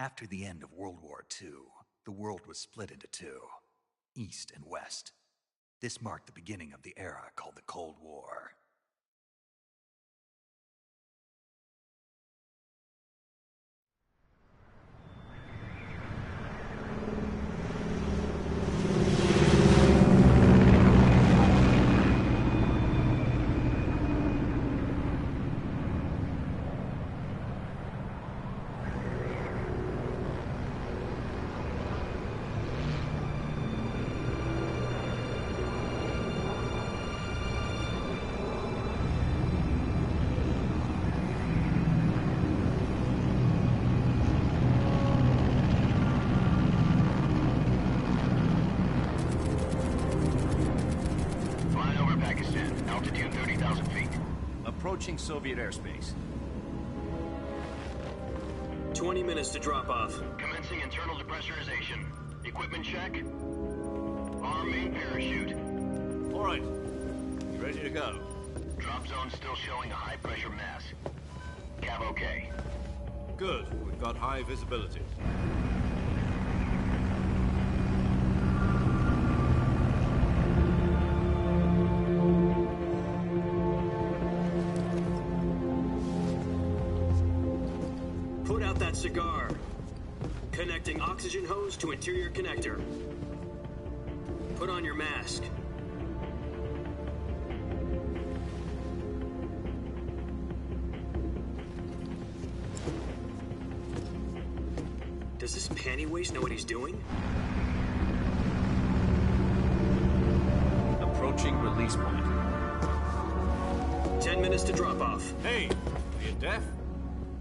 After the end of World War II, the world was split into two, East and West. This marked the beginning of the era called the Cold War. Approaching Soviet airspace. 20 minutes to drop off. Commencing internal depressurization. Equipment check. Arm main parachute. All right. You ready to go? Drop zone still showing a high pressure mass. Cav okay. Good. We've got high visibility. Cigar. Connecting oxygen hose to interior connector. Put on your mask. Does this panty waste know what he's doing? Approaching release point. 10 minutes to drop off. Hey, are you deaf?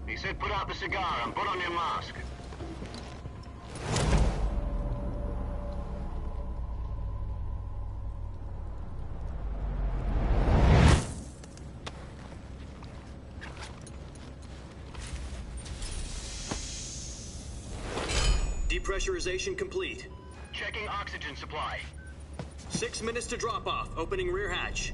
He said put out the cigar and put on your mask. Depressurization complete. Checking oxygen supply. 6 minutes to drop off. Opening rear hatch.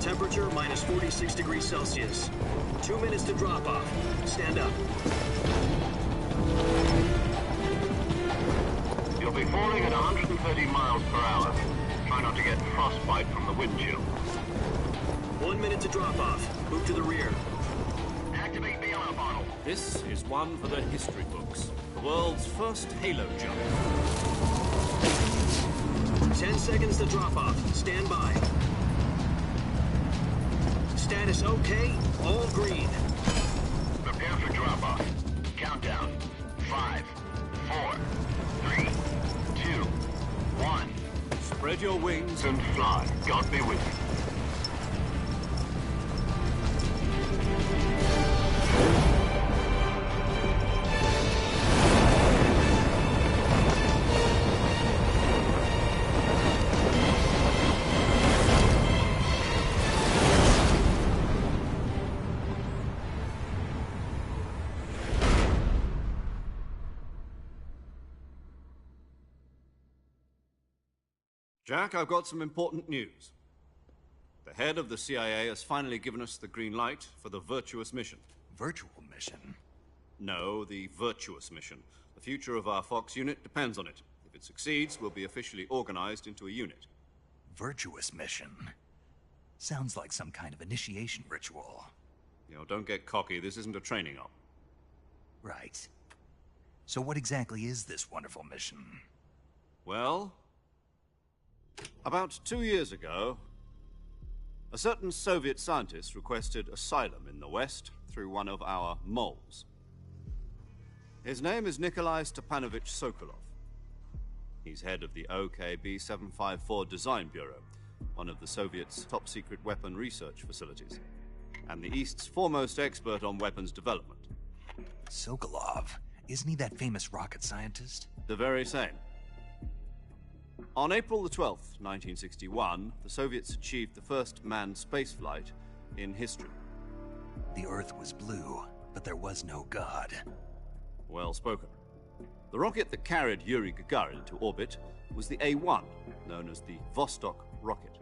Temperature minus 46 degrees Celsius. 2 minutes to drop off. Stand up. You'll be falling at 130 miles per hour. Try not to get frostbite from the wind chill. 1 minute to drop off. Move to the rear. Activate bailout bottle. This is one for the history books. The world's first halo jump. 10 seconds to drop off. Stand by. Status okay, all green. Prepare for drop-off. Countdown. 5, 4, 3, 2, 1. Spread your wings And fly. God be with you. Jack, I've got some important news. The head of the CIA has finally given us the green light for the Virtuous mission. Virtual mission? No, the Virtuous mission. The future of our Fox unit depends on it. If it succeeds, we'll be officially organized into a unit. Virtuous mission? Sounds like some kind of initiation ritual. You know, don't get cocky. This isn't a training op. Right. So what exactly is this wonderful mission? Well, about 2 years ago, a certain Soviet scientist requested asylum in the West through one of our moles. His name is Nikolai Stepanovich Sokolov. He's head of the OKB-754 Design Bureau, one of the Soviets' top-secret weapon research facilities, and the East's foremost expert on weapons development. Sokolov? Isn't he that famous rocket scientist? The very same. On April the 12th, 1961, the Soviets achieved the first manned spaceflight in history. The Earth was blue, but there was no God. Well spoken. The rocket that carried Yuri Gagarin into orbit was the A-1, known as the Vostok rocket.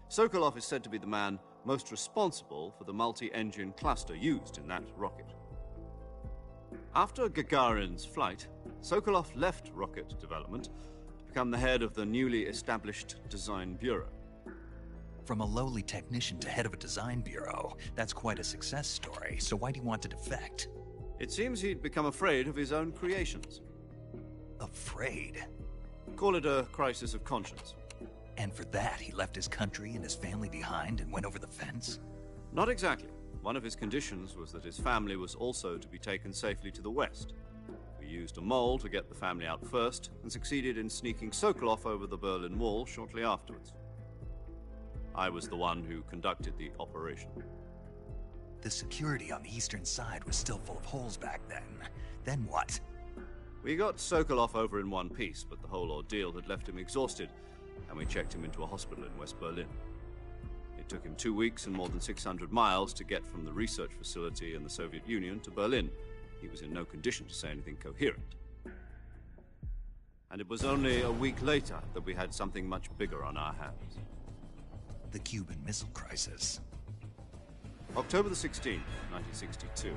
Sokolov is said to be the man most responsible for the multi-engine cluster used in that rocket. After Gagarin's flight, Sokolov left rocket development to become the head of the newly established Design Bureau. From a lowly technician to head of a design bureau, that's quite a success story, so why do you want to defect? It seems he'd become afraid of his own creations. Afraid? Call it a crisis of conscience. And for that, he left his country and his family behind and went over the fence? Not exactly. One of his conditions was that his family was also to be taken safely to the west. We used a mole to get the family out first and succeeded in sneaking Sokolov over the Berlin Wall shortly afterwards. I was the one who conducted the operation. The security on the eastern side was still full of holes back then. Then what? We got Sokolov over in one piece, but the whole ordeal had left him exhausted, and we checked him into a hospital in West Berlin. It took him 2 weeks and more than 600 miles to get from the research facility in the Soviet Union to Berlin. He was in no condition to say anything coherent. And it was only a week later that we had something much bigger on our hands. The Cuban Missile Crisis. October the 16th, 1962,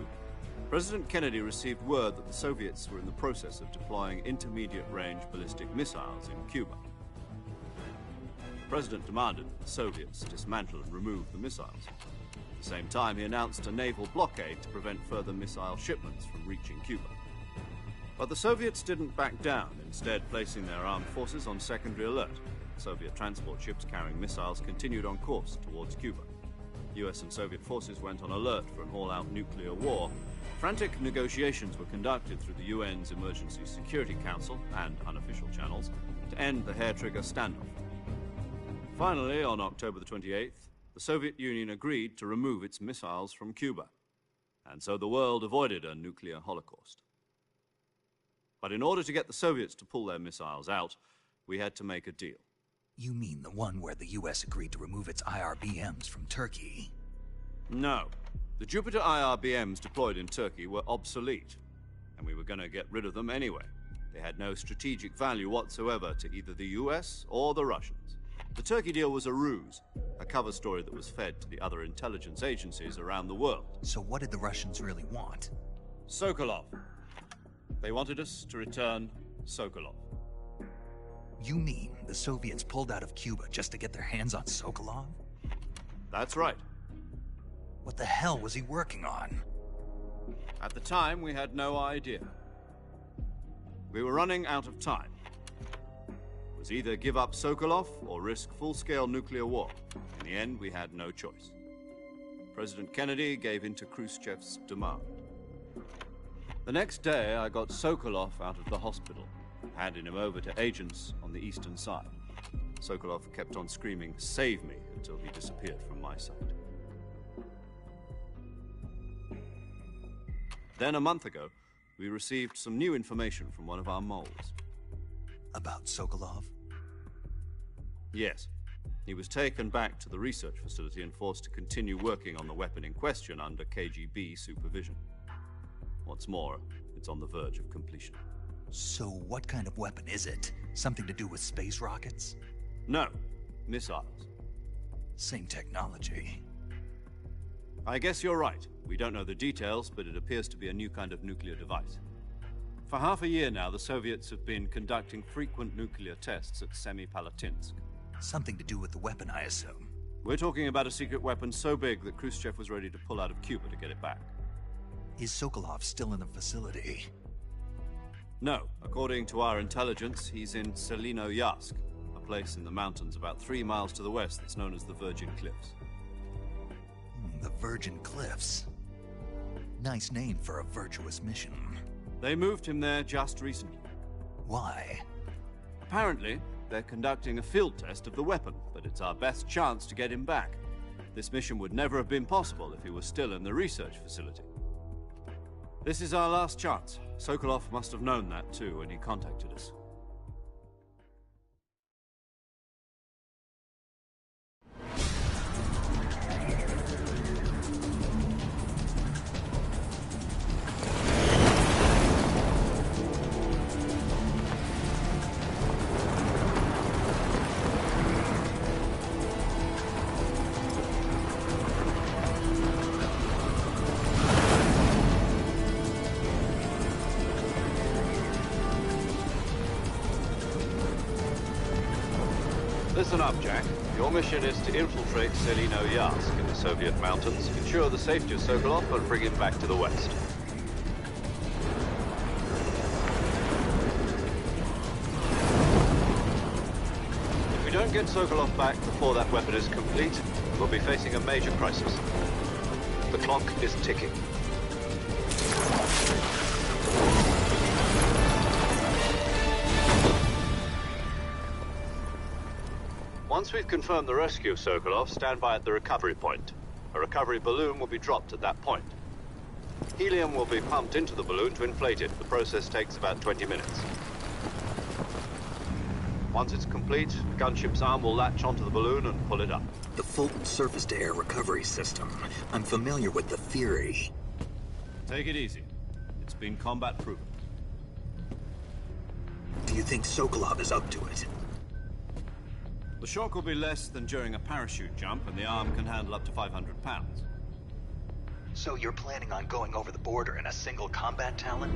President Kennedy received word that the Soviets were in the process of deploying intermediate-range ballistic missiles in Cuba. The President demanded that the Soviets dismantle and remove the missiles. At the same time, he announced a naval blockade to prevent further missile shipments from reaching Cuba. But the Soviets didn't back down, instead placing their armed forces on secondary alert. Soviet transport ships carrying missiles continued on course towards Cuba. US and Soviet forces went on alert for an all-out nuclear war. Frantic negotiations were conducted through the UN's Emergency Security Council and unofficial channels to end the hair-trigger standoff. Finally, on October the 28th, the Soviet Union agreed to remove its missiles from Cuba, and so the world avoided a nuclear holocaust. But in order to get the Soviets to pull their missiles out, we had to make a deal. You mean the one where the US agreed to remove its IRBMs from Turkey? No. The Jupiter IRBMs deployed in Turkey were obsolete, and we were going to get rid of them anyway. They had no strategic value whatsoever to either the US or the Russians. The Turkey deal was a ruse, a cover story that was fed to the other intelligence agencies around the world. So what did the Russians really want? Sokolov. They wanted us to return Sokolov. You mean the Soviets pulled out of Cuba just to get their hands on Sokolov? That's right. What the hell was he working on? At the time, we had no idea. We were running out of time. It was either give up Sokolov or risk full-scale nuclear war. In the end, we had no choice. President Kennedy gave in to Khrushchev's demand. The next day, I got Sokolov out of the hospital, handing him over to agents on the eastern side. Sokolov kept on screaming, "Save me," until he disappeared from my sight. Then, a month ago, we received some new information from one of our moles. About Sokolov? Yes. He was taken back to the research facility and forced to continue working on the weapon in question under KGB supervision. What's more, it's on the verge of completion. So what kind of weapon is it? Something to do with space rockets? No, missiles. Same technology. I guess you're right. We don't know the details, but it appears to be a new kind of nuclear device. For half a year now, the Soviets have been conducting frequent nuclear tests at Semipalatinsk. Something to do with the weapon, I assume. We're talking about a secret weapon so big that Khrushchev was ready to pull out of Cuba to get it back. Is Sokolov still in the facility? No. According to our intelligence, he's in Selinoyarsk, a place in the mountains about 3 miles to the west that's known as the Virgin Cliffs. The Virgin Cliffs. Nice name for a virtuous mission. They moved him there just recently. Why? Apparently, they're conducting a field test of the weapon, but it's our best chance to get him back. This mission would never have been possible if he was still in the research facility. This is our last chance. Sokolov must have known that too when he contacted us. Listen up, Jack. Your mission is to infiltrate Selino Yask in the Soviet mountains, ensure the safety of Sokolov, and bring him back to the West. If we don't get Sokolov back before that weapon is complete, we'll be facing a major crisis. The clock is ticking. Once we've confirmed the rescue of Sokolov, stand by at the recovery point. A recovery balloon will be dropped at that point. Helium will be pumped into the balloon to inflate it. The process takes about 20 minutes. Once it's complete, the gunship's arm will latch onto the balloon and pull it up. The Fulton surface-to-air recovery system. I'm familiar with the theory. Take it easy. It's been combat-proven. Do you think Sokolov is up to it? The shock will be less than during a parachute jump, and the arm can handle up to 500 pounds. So you're planning on going over the border in a single combat Talon?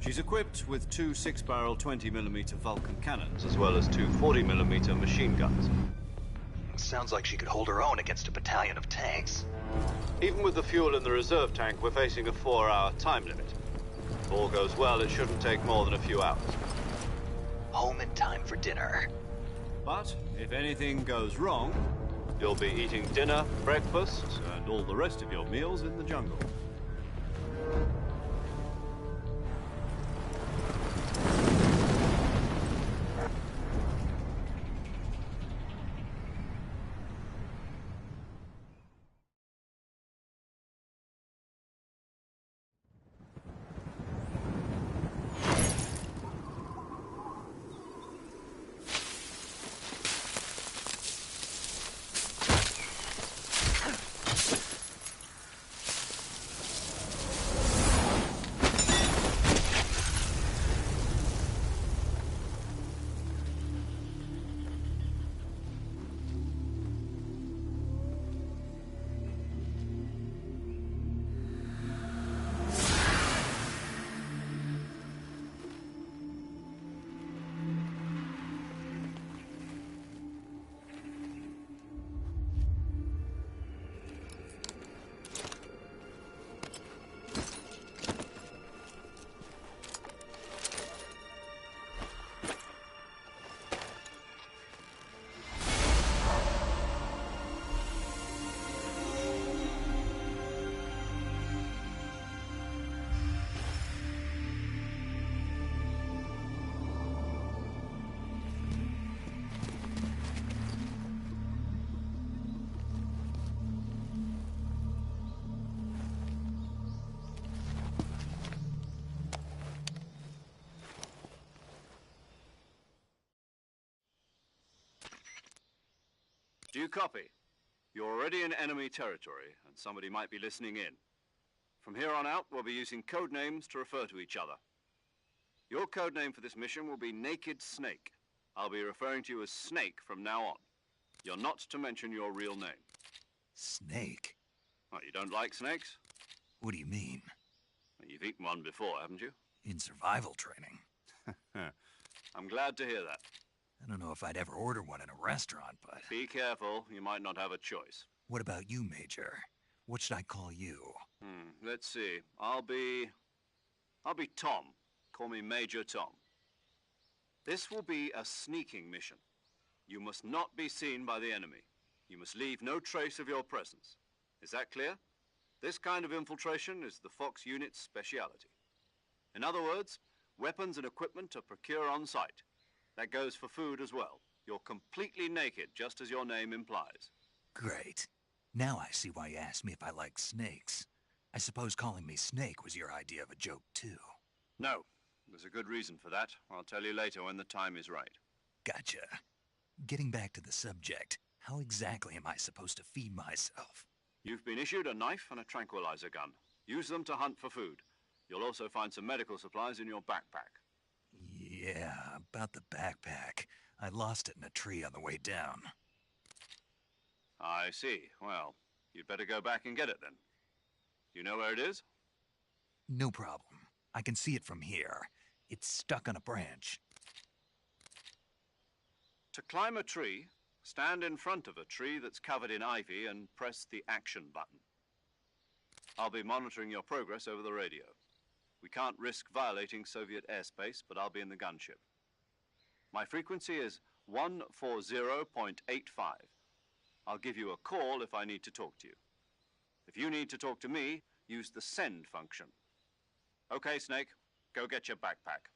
She's equipped with two 6-barrel 20mm Vulcan cannons, as well as two 40mm machine guns. Sounds like she could hold her own against a battalion of tanks. Even with the fuel in the reserve tank, we're facing a 4-hour time limit. If all goes well, it shouldn't take more than a few hours. Home in time for dinner. But if anything goes wrong, you'll be eating dinner, breakfast, and all the rest of your meals in the jungle. Do you copy? You're already in enemy territory, and somebody might be listening in. From here on out, we'll be using code names to refer to each other. Your code name for this mission will be Naked Snake. I'll be referring to you as Snake from now on. You're not to mention your real name. Snake? What, you don't like snakes? What do you mean? Well, you've eaten one before, haven't you? In survival training. I'm glad to hear that. I don't know if I'd ever order one in a restaurant, but... Be careful, you might not have a choice. What about you, Major? What should I call you? Let's see. I'll be Tom. Call me Major Tom. This will be a sneaking mission. You must not be seen by the enemy. You must leave no trace of your presence. Is that clear? This kind of infiltration is the Fox unit's speciality. In other words, weapons and equipment are procured on site. That goes for food as well. You're completely naked, just as your name implies. Great. Now I see why you asked me if I like snakes. I suppose calling me Snake was your idea of a joke, too. No. There's a good reason for that. I'll tell you later when the time is right. Gotcha. Getting back to the subject, how exactly am I supposed to feed myself? You've been issued a knife and a tranquilizer gun. Use them to hunt for food. You'll also find some medical supplies in your backpack. Yeah, about the backpack. I lost it in a tree on the way down. I see. Well, you'd better go back and get it then. You know where it is? No problem. I can see it from here. It's stuck on a branch. To climb a tree, stand in front of a tree that's covered in ivy and press the action button. I'll be monitoring your progress over the radio. We can't risk violating Soviet airspace, but I'll be in the gunship. My frequency is 140.85. I'll give you a call if I need to talk to you. If you need to talk to me, use the send function. Okay, Snake, go get your backpack.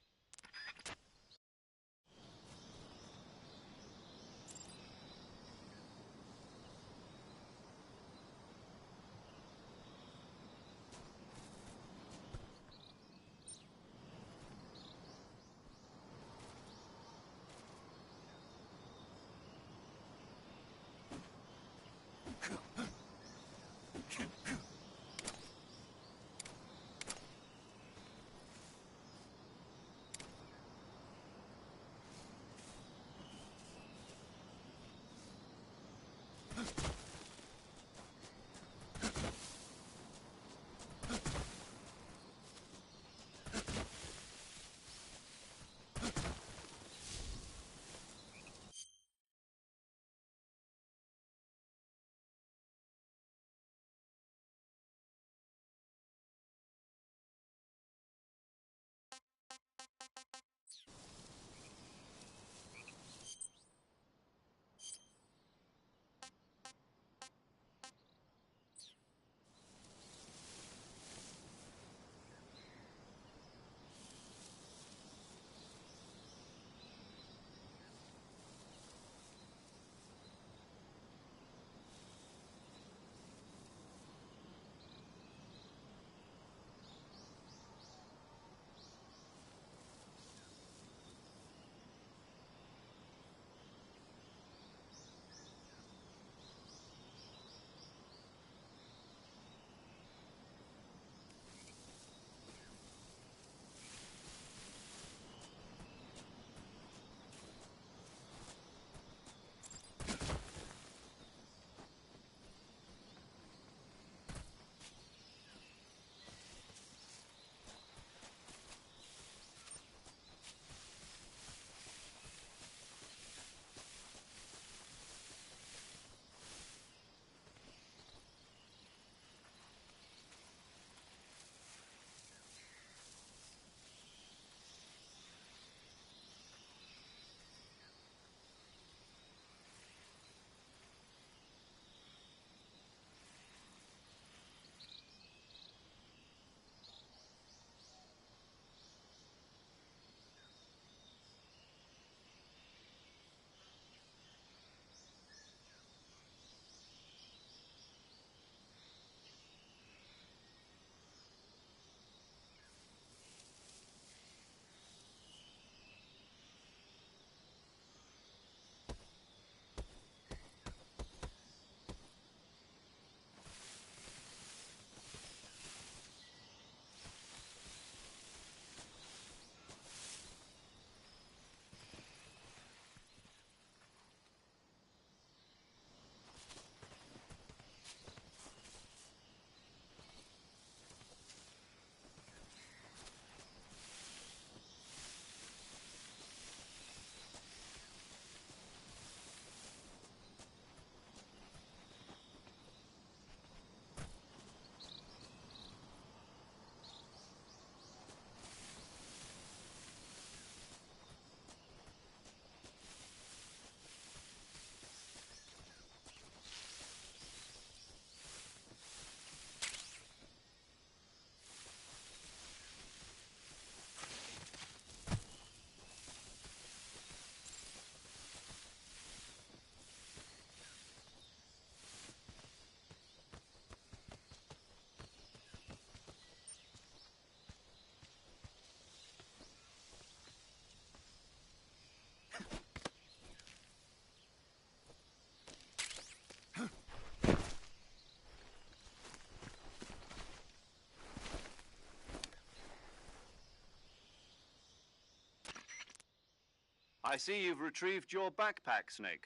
I see you've retrieved your backpack, Snake.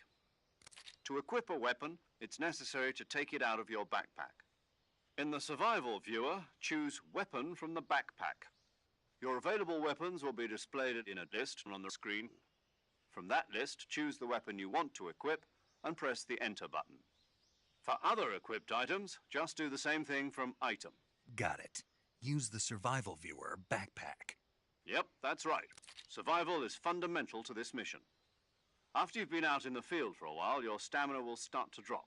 To equip a weapon, it's necessary to take it out of your backpack. In the survival viewer, choose Weapon from the backpack. Your available weapons will be displayed in a list on the screen. From that list, choose the weapon you want to equip and press the Enter button. For other equipped items, just do the same thing from Item. Got it. Use the survival viewer backpack. Yep, that's right. Survival is fundamental to this mission. After you've been out in the field for a while, your stamina will start to drop.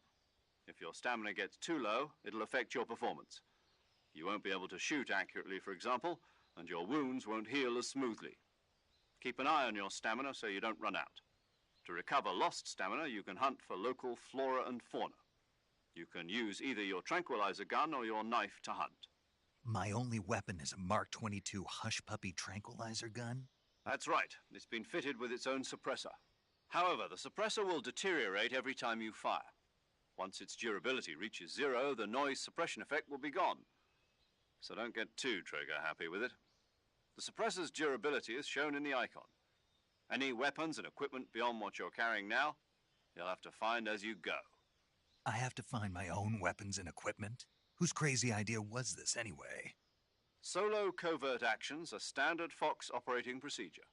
If your stamina gets too low, it'll affect your performance. You won't be able to shoot accurately, for example, and your wounds won't heal as smoothly. Keep an eye on your stamina so you don't run out. To recover lost stamina, you can hunt for local flora and fauna. You can use either your tranquilizer gun or your knife to hunt. My only weapon is a Mark 22 Hush Puppy tranquilizer gun? That's right. It's been fitted with its own suppressor. However, the suppressor will deteriorate every time you fire. Once its durability reaches 0, the noise suppression effect will be gone. So don't get too trigger-happy with it. The suppressor's durability is shown in the icon. Any weapons and equipment beyond what you're carrying now, you'll have to find as you go. I have to find my own weapons and equipment? Whose crazy idea was this, anyway? Solo covert actions are standard Fox operating procedure.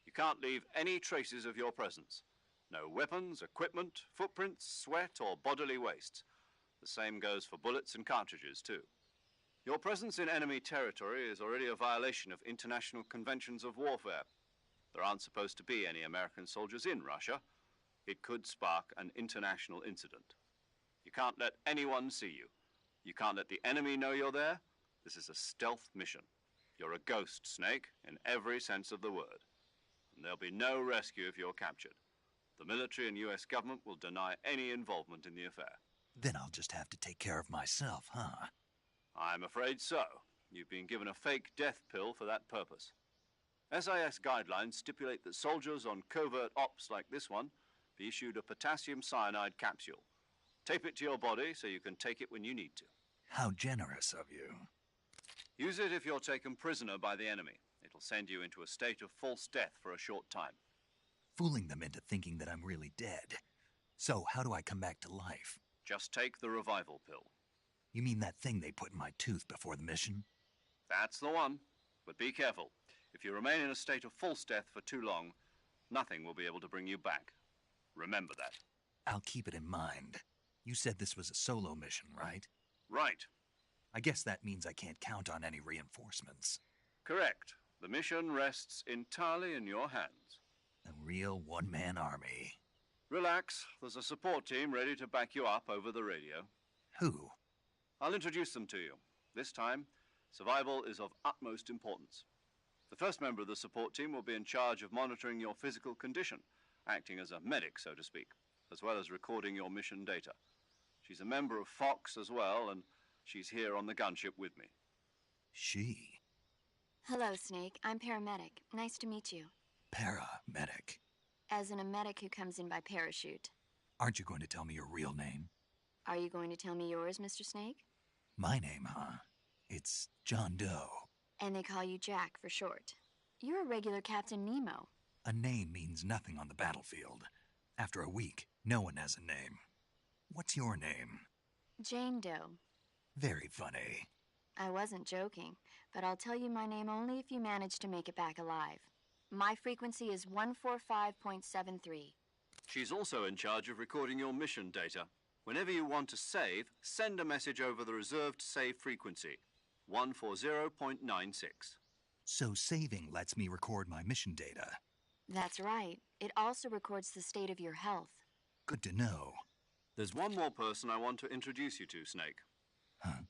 You can't leave any traces of your presence. No weapons, equipment, footprints, sweat, or bodily wastes. The same goes for bullets and cartridges, too. Your presence in enemy territory is already a violation of international conventions of warfare. There aren't supposed to be any American soldiers in Russia. It could spark an international incident. You can't let anyone see you. You can't let the enemy know you're there. This is a stealth mission. You're a ghost, Snake, in every sense of the word. And there'll be no rescue if you're captured. The military and US government will deny any involvement in the affair. Then I'll just have to take care of myself, huh? I'm afraid so. You've been given a fake death pill for that purpose. SIS guidelines stipulate that soldiers on covert ops like this one be issued a potassium cyanide capsule. Tape it to your body so you can take it when you need to. How generous of you. Use it if you're taken prisoner by the enemy. It'll send you into a state of false death for a short time. Fooling them into thinking that I'm really dead. So, how do I come back to life? Just take the revival pill. You mean that thing they put in my tooth before the mission? That's the one. But be careful. If you remain in a state of false death for too long, nothing will be able to bring you back. Remember that. I'll keep it in mind. You said this was a solo mission, right? Right. I guess that means I can't count on any reinforcements. Correct. The mission rests entirely in your hands. A real one-man army. Relax. There's a support team ready to back you up over the radio. Who? I'll introduce them to you. This time, survival is of utmost importance. The first member of the support team will be in charge of monitoring your physical condition, acting as a medic, so to speak, as well as recording your mission data. She's a member of Fox as well, and she's here on the gunship with me. She? Hello, Snake. I'm paramedic. Nice to meet you. Paramedic. As in a medic who comes in by parachute. Aren't you going to tell me your real name? Are you going to tell me yours, Mr. Snake? My name, huh? It's John Doe. And they call you Jack for short. You're a regular Captain Nemo. A name means nothing on the battlefield. After a week, no one has a name. What's your name? Jane Doe. Very funny. I wasn't joking, but I'll tell you my name only if you manage to make it back alive. My frequency is 145.73. She's also in charge of recording your mission data. Whenever you want to save, send a message over the reserved save frequency, 140.96. So saving lets me record my mission data. That's right. It also records the state of your health. Good to know. There's one more person I want to introduce you to, Snake. Huh?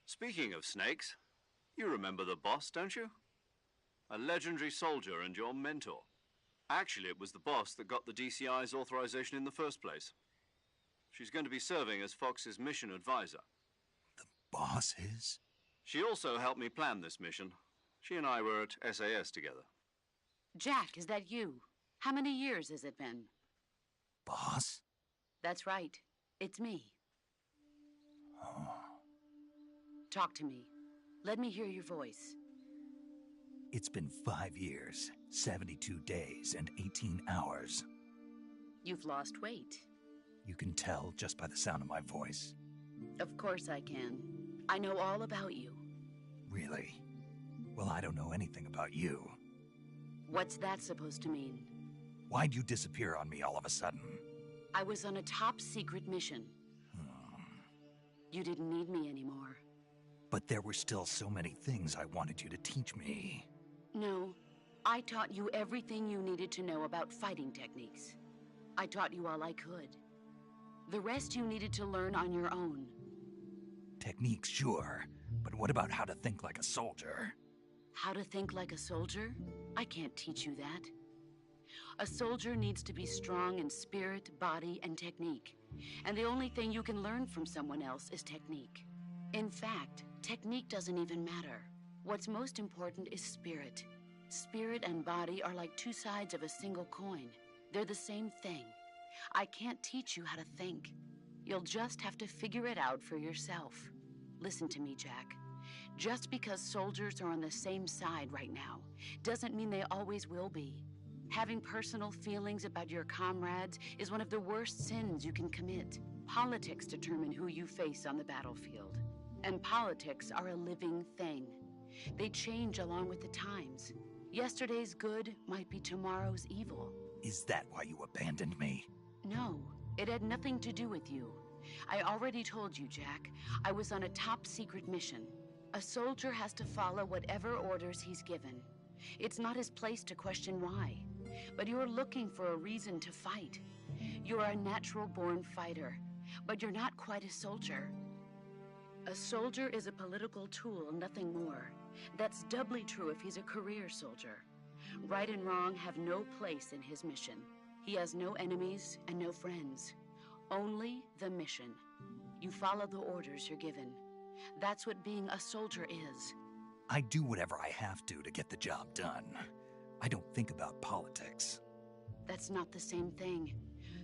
Speaking of snakes, you remember the boss, don't you? A legendary soldier and your mentor. Actually, it was the boss that got the DCI's authorization in the first place. She's going to be serving as Fox's mission advisor. The boss is? She also helped me plan this mission. She and I were at SAS together. Jack, is that you? How many years has it been? Boss? That's right. It's me. Oh. Talk to me. Let me hear your voice. It's been 5 years, 72 days, and 18 hours. You've lost weight. You can tell just by the sound of my voice. Of course I can. I know all about you. Really? Well, I don't know anything about you. What's that supposed to mean? Why'd you disappear on me all of a sudden? I was on a top-secret mission. You didn't need me anymore. But there were still so many things I wanted you to teach me. No, I taught you everything you needed to know about fighting techniques. I taught you all I could. The rest you needed to learn on your own. Techniques, sure. But what about how to think like a soldier? How to think like a soldier? I can't teach you that. A soldier needs to be strong in spirit, body, and technique. And the only thing you can learn from someone else is technique. In fact, technique doesn't even matter. What's most important is spirit. Spirit and body are like two sides of a single coin. They're the same thing. I can't teach you how to think. You'll just have to figure it out for yourself. Listen to me, Jack. Just because soldiers are on the same side right now doesn't mean they always will be. Having personal feelings about your comrades is one of the worst sins you can commit. Politics determine who you face on the battlefield. And politics are a living thing. They change along with the times. Yesterday's good might be tomorrow's evil. Is that why you abandoned me? No, it had nothing to do with you. I already told you, Jack. I was on a top-secret mission. A soldier has to follow whatever orders he's given. It's not his place to question why. But you're looking for a reason to fight. You're a natural-born fighter, but you're not quite a soldier. A soldier is a political tool, nothing more. That's doubly true if he's a career soldier. Right and wrong have no place in his mission. He has no enemies and no friends. Only the mission. You follow the orders you're given. That's what being a soldier is. I do whatever I have to get the job done. I don't think about politics. That's not the same thing.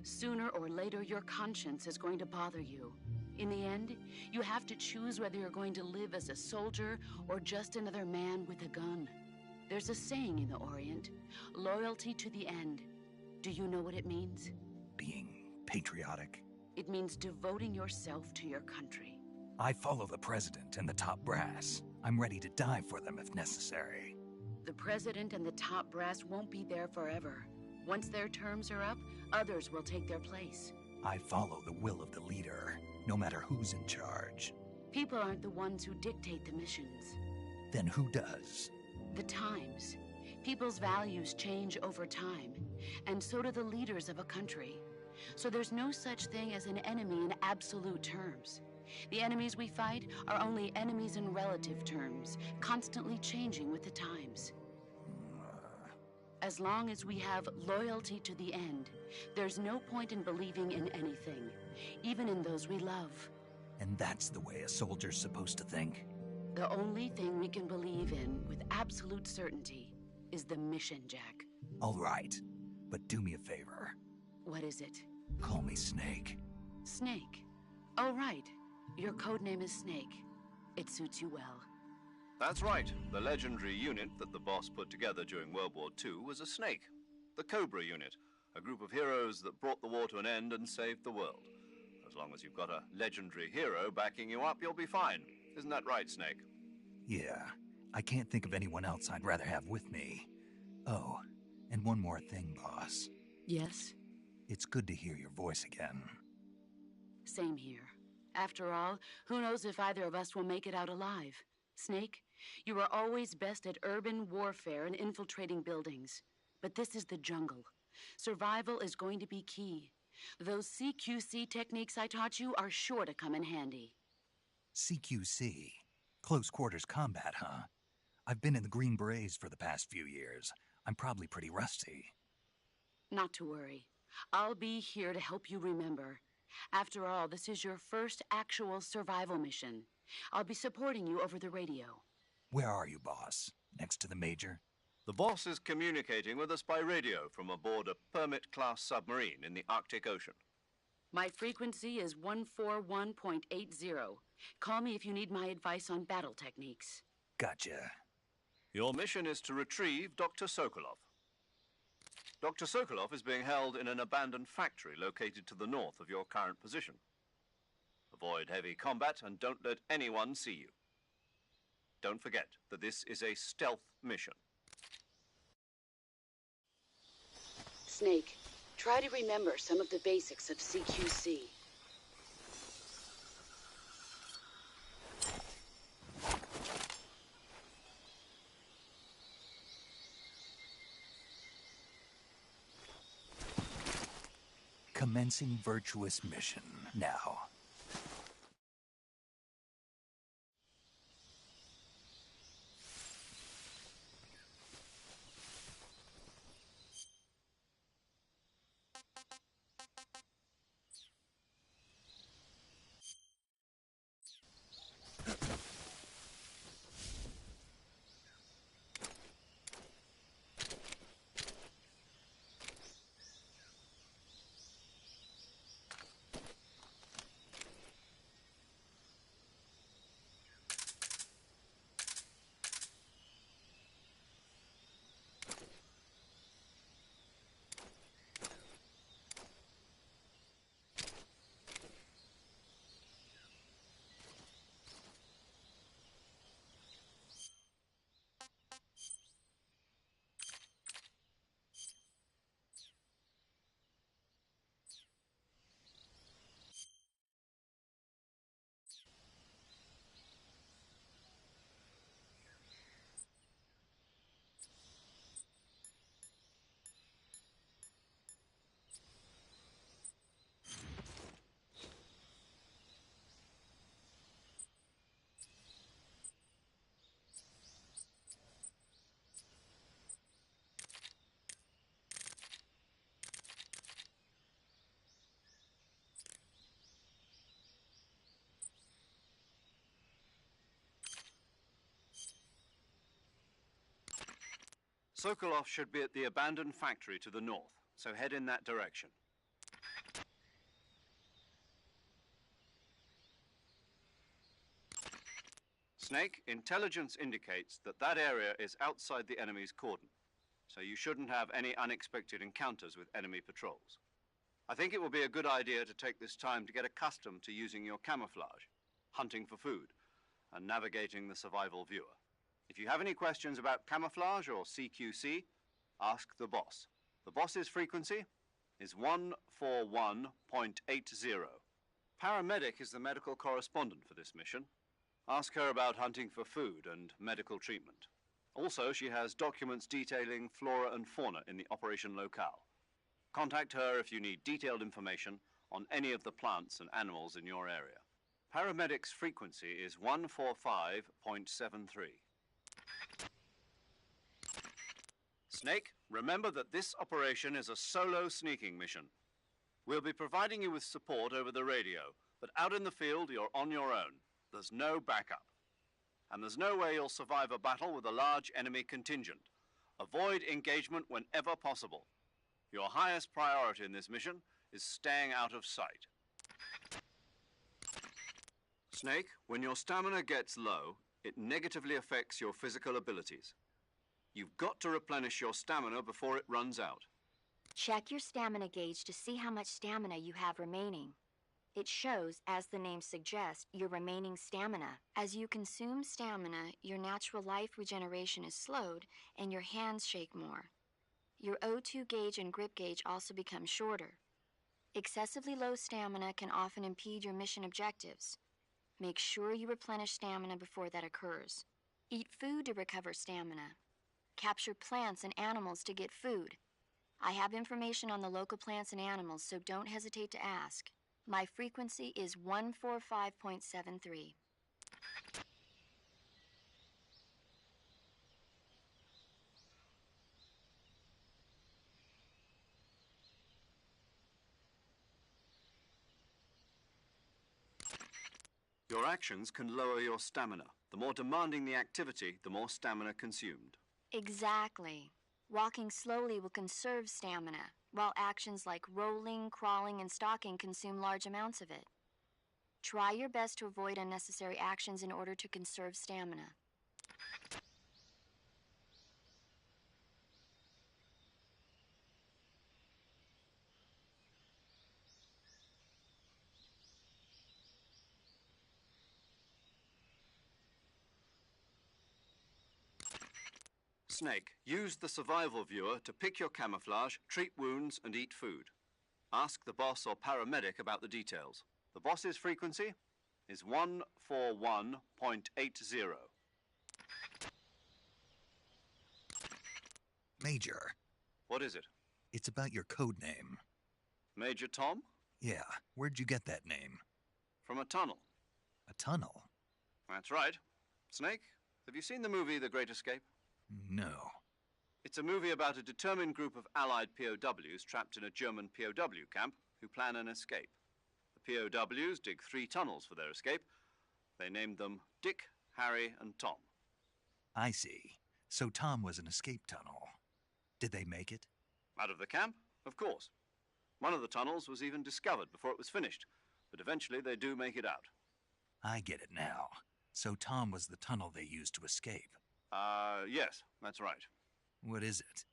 Sooner or later, your conscience is going to bother you. In the end, you have to choose whether you're going to live as a soldier or just another man with a gun. There's a saying in the Orient, loyalty to the end. Do you know what it means? Being patriotic. It means devoting yourself to your country. I follow the president and the top brass. I'm ready to die for them if necessary. The president and the top brass won't be there forever. Once their terms are up, others will take their place. I follow the will of the leader, no matter who's in charge. People aren't the ones who dictate the missions. Then who does? The times. People's values change over time, and so do the leaders of a country. So there's no such thing as an enemy in absolute terms. The enemies we fight are only enemies in relative terms, constantly changing with the times. As long as we have loyalty to the end, there's no point in believing in anything, even in those we love. And that's the way a soldier's supposed to think? The only thing we can believe in with absolute certainty is the mission, Jack. All right, but do me a favor. What is it? Call me Snake. Snake? Oh, right. Your codename is Snake. It suits you well. That's right. The legendary unit that the boss put together during World War II was a snake. The Cobra unit, a group of heroes that brought the war to an end and saved the world. As long as you've got a legendary hero backing you up, you'll be fine. Isn't that right, Snake? Yeah. I can't think of anyone else I'd rather have with me. Oh, and one more thing, boss. Yes? It's good to hear your voice again. Same here. After all, who knows if either of us will make it out alive? Snake, you are always best at urban warfare and infiltrating buildings. But this is the jungle. Survival is going to be key. Those CQC techniques I taught you are sure to come in handy. CQC? Close quarters combat, huh? I've been in the Green Berets for the past few years. I'm probably pretty rusty. Not to worry. I'll be here to help you remember. After all, this is your first actual survival mission. I'll be supporting you over the radio. Where are you, boss? Next to the Major? The boss is communicating with us by radio from aboard a Permit-class submarine in the Arctic Ocean. My frequency is 141.80. Call me if you need my advice on battle techniques. Gotcha. Your mission is to retrieve Dr. Sokolov. Dr. Sokolov is being held in an abandoned factory located to the north of your current position. Avoid heavy combat and don't let anyone see you. Don't forget that this is a stealth mission. Snake, try to remember some of the basics of CQC. Commencing virtuous mission now. Sokolov should be at the abandoned factory to the north, so head in that direction. Snake, intelligence indicates that that area is outside the enemy's cordon, so you shouldn't have any unexpected encounters with enemy patrols. I think it will be a good idea to take this time to get accustomed to using your camouflage, hunting for food, and navigating the survival viewer. If you have any questions about camouflage or CQC, ask the boss. The boss's frequency is 141.80. Paramedic is the medical correspondent for this mission. Ask her about hunting for food and medical treatment. Also, she has documents detailing flora and fauna in the operation locale. Contact her if you need detailed information on any of the plants and animals in your area. Paramedic's frequency is 145.73. Snake, remember that this operation is a solo sneaking mission. We'll be providing you with support over the radio, but out in the field, you're on your own. There's no backup. And there's no way you'll survive a battle with a large enemy contingent. Avoid engagement whenever possible. Your highest priority in this mission is staying out of sight. Snake, when your stamina gets low, it negatively affects your physical abilities. You've got to replenish your stamina before it runs out. Check your stamina gauge to see how much stamina you have remaining. It shows, as the name suggests, your remaining stamina. As you consume stamina, your natural life regeneration is slowed and your hands shake more. Your O2 gauge and grip gauge also become shorter. Excessively low stamina can often impede your mission objectives. Make sure you replenish stamina before that occurs. Eat food to recover stamina. Capture plants and animals to get food. I have information on the local plants and animals, so don't hesitate to ask. My frequency is 145.73. Your actions can lower your stamina. The more demanding the activity, the more stamina consumed. Exactly. Walking slowly will conserve stamina, while actions like rolling, crawling, and stalking consume large amounts of it. Try your best to avoid unnecessary actions in order to conserve stamina. Snake, use the survival viewer to pick your camouflage, treat wounds, and eat food. Ask the boss or paramedic about the details. The boss's frequency is 141.80. Major, What is it? it's about your code name. Major Tom? Yeah, where'd you get that name? From a tunnel. A tunnel? That's right. Snake, have you seen the movie The Great Escape? No. It's a movie about a determined group of Allied POWs trapped in a German POW camp who plan an escape. The POWs dig 3 tunnels for their escape. They named them Dick, Harry, and Tom. I see. So Tom was an escape tunnel. Did they make it? Out of the camp? Of course. One of the tunnels was even discovered before it was finished, but eventually they do make it out. I get it now. So Tom was the tunnel they used to escape. Yes, that's right. What is it?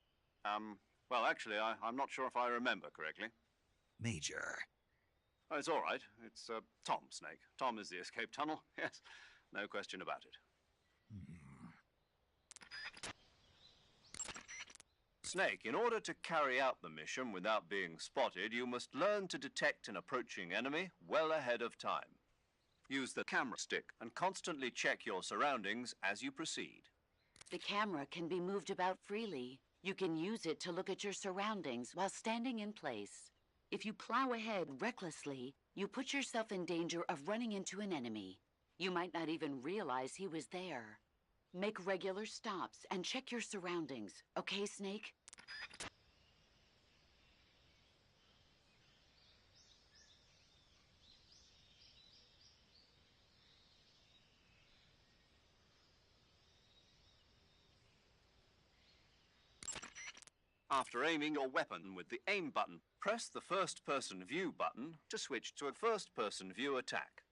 Well, actually, I'm not sure if I remember correctly. Major. Oh, it's all right. It's, Tom, Snake. Tom is the escape tunnel. Yes, no question about it. Snake, in order to carry out the mission without being spotted, you must learn to detect an approaching enemy well ahead of time. Use the camera stick and constantly check your surroundings as you proceed. The camera can be moved about freely. You can use it to look at your surroundings while standing in place. If you plow ahead recklessly, you put yourself in danger of running into an enemy. You might not even realize he was there. Make regular stops and check your surroundings. Okay, Snake? After aiming your weapon with the aim button, press the first-person view button to switch to a first-person view attack.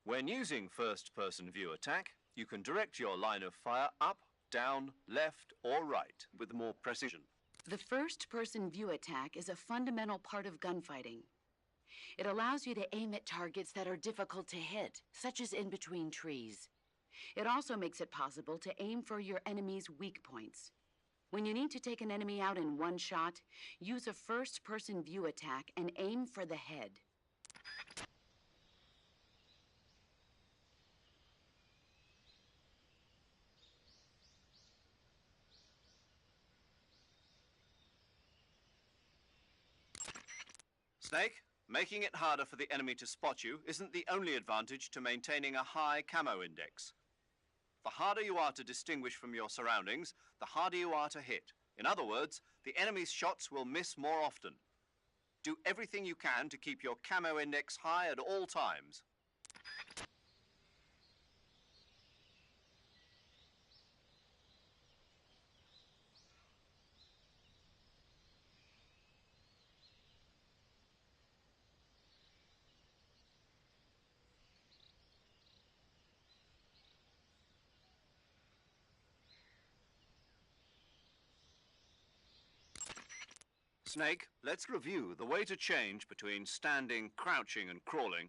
When using first-person view attack, you can direct your line of fire up, down, left, or right with more precision. The first-person view attack is a fundamental part of gunfighting. It allows you to aim at targets that are difficult to hit, such as in between trees. It also makes it possible to aim for your enemy's weak points. When you need to take an enemy out in one shot, use a first-person view attack and aim for the head. Snake, making it harder for the enemy to spot you isn't the only advantage to maintaining a high camo index. The harder you are to distinguish from your surroundings, the harder you are to hit. In other words, the enemy's shots will miss more often. Do everything you can to keep your camo index high at all times. Snake, let's review the way to change between standing, crouching, and crawling.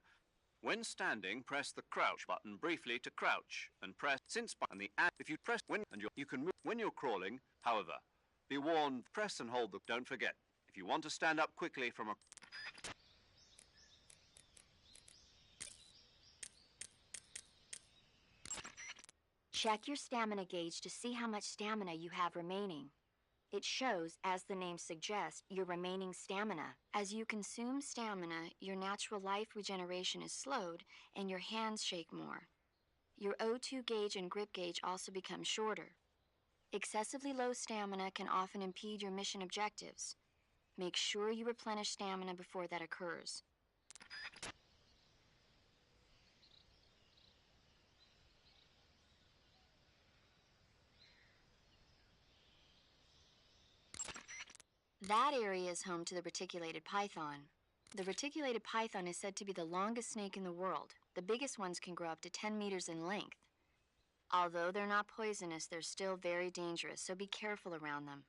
When standing, press the crouch button briefly to crouch, and press since button the add. If you press when and you can move when you're crawling. However, be warned, press and hold the. Don't forget, if you want to stand up quickly from a. Check your stamina gauge to see how much stamina you have remaining. It shows, as the name suggests, your remaining stamina. As you consume stamina, your natural life regeneration is slowed and your hands shake more. Your O2 gauge and grip gauge also become shorter. Excessively low stamina can often impede your mission objectives. Make sure you replenish stamina before that occurs. That area is home to the reticulated python. The reticulated python is said to be the longest snake in the world. The biggest ones can grow up to 10 meters in length. Although they're not poisonous, they're still very dangerous, so be careful around them.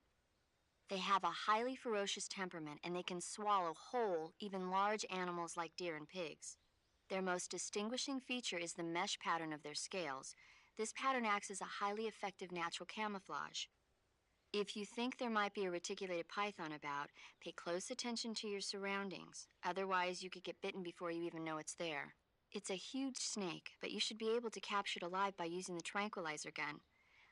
They have a highly ferocious temperament, and they can swallow whole, even large animals like deer and pigs. Their most distinguishing feature is the mesh pattern of their scales. This pattern acts as a highly effective natural camouflage. If you think there might be a reticulated python about, pay close attention to your surroundings. Otherwise, you could get bitten before you even know it's there. It's a huge snake, but you should be able to capture it alive by using the tranquilizer gun.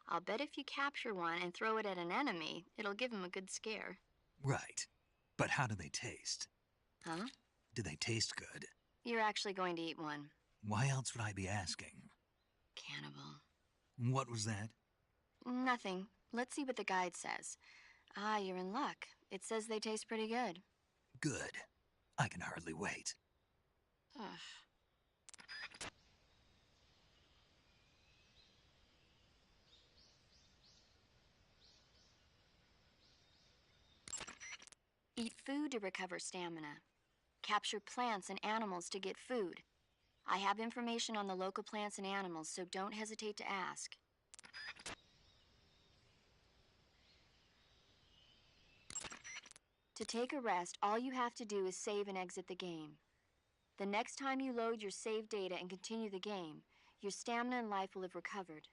I'll bet if you capture one and throw it at an enemy, it'll give him a good scare. Right. But how do they taste? Huh? Do they taste good? You're actually going to eat one. Why else would I be asking? Cannibal. What was that? Nothing. Let's see what the guide says. Ah, you're in luck. It says they taste pretty good. Good. I can hardly wait. Ugh. Eat food to recover stamina. Capture plants and animals to get food. I have information on the local plants and animals, so don't hesitate to ask. To take a rest, all you have to do is save and exit the game. The next time you load your save data and continue the game, your stamina and life will have recovered.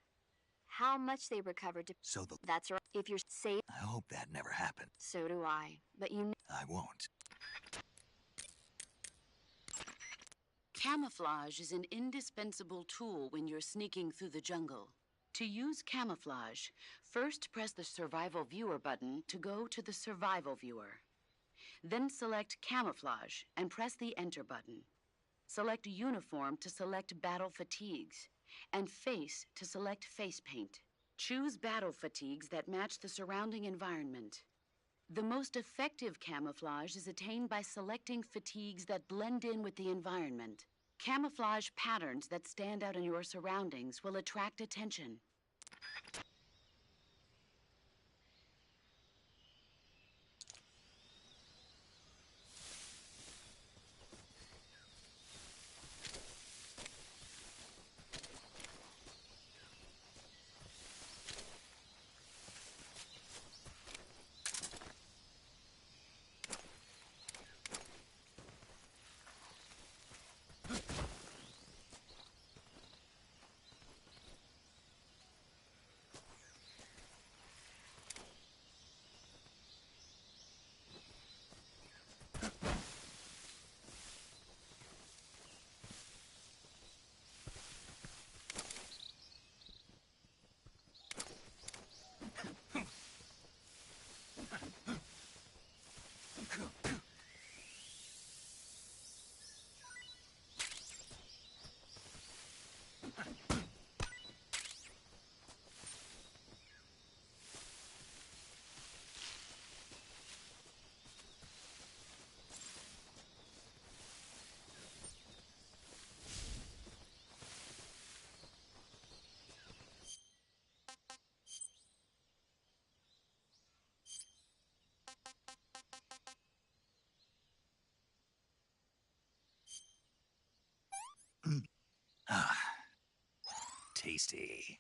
How much they recovered that's right. If you're safe, I hope that never happened. so do I. But you I won't. Camouflage is an indispensable tool when you're sneaking through the jungle. To use camouflage, first press the Survival Viewer button to go to the Survival Viewer. Then select Camouflage and press the Enter button. Select Uniform to select Battle Fatigues, and Face to select Face Paint. Choose battle fatigues that match the surrounding environment. The most effective camouflage is attained by selecting fatigues that blend in with the environment. Camouflage patterns that stand out in your surroundings will attract attention. Ah, tasty.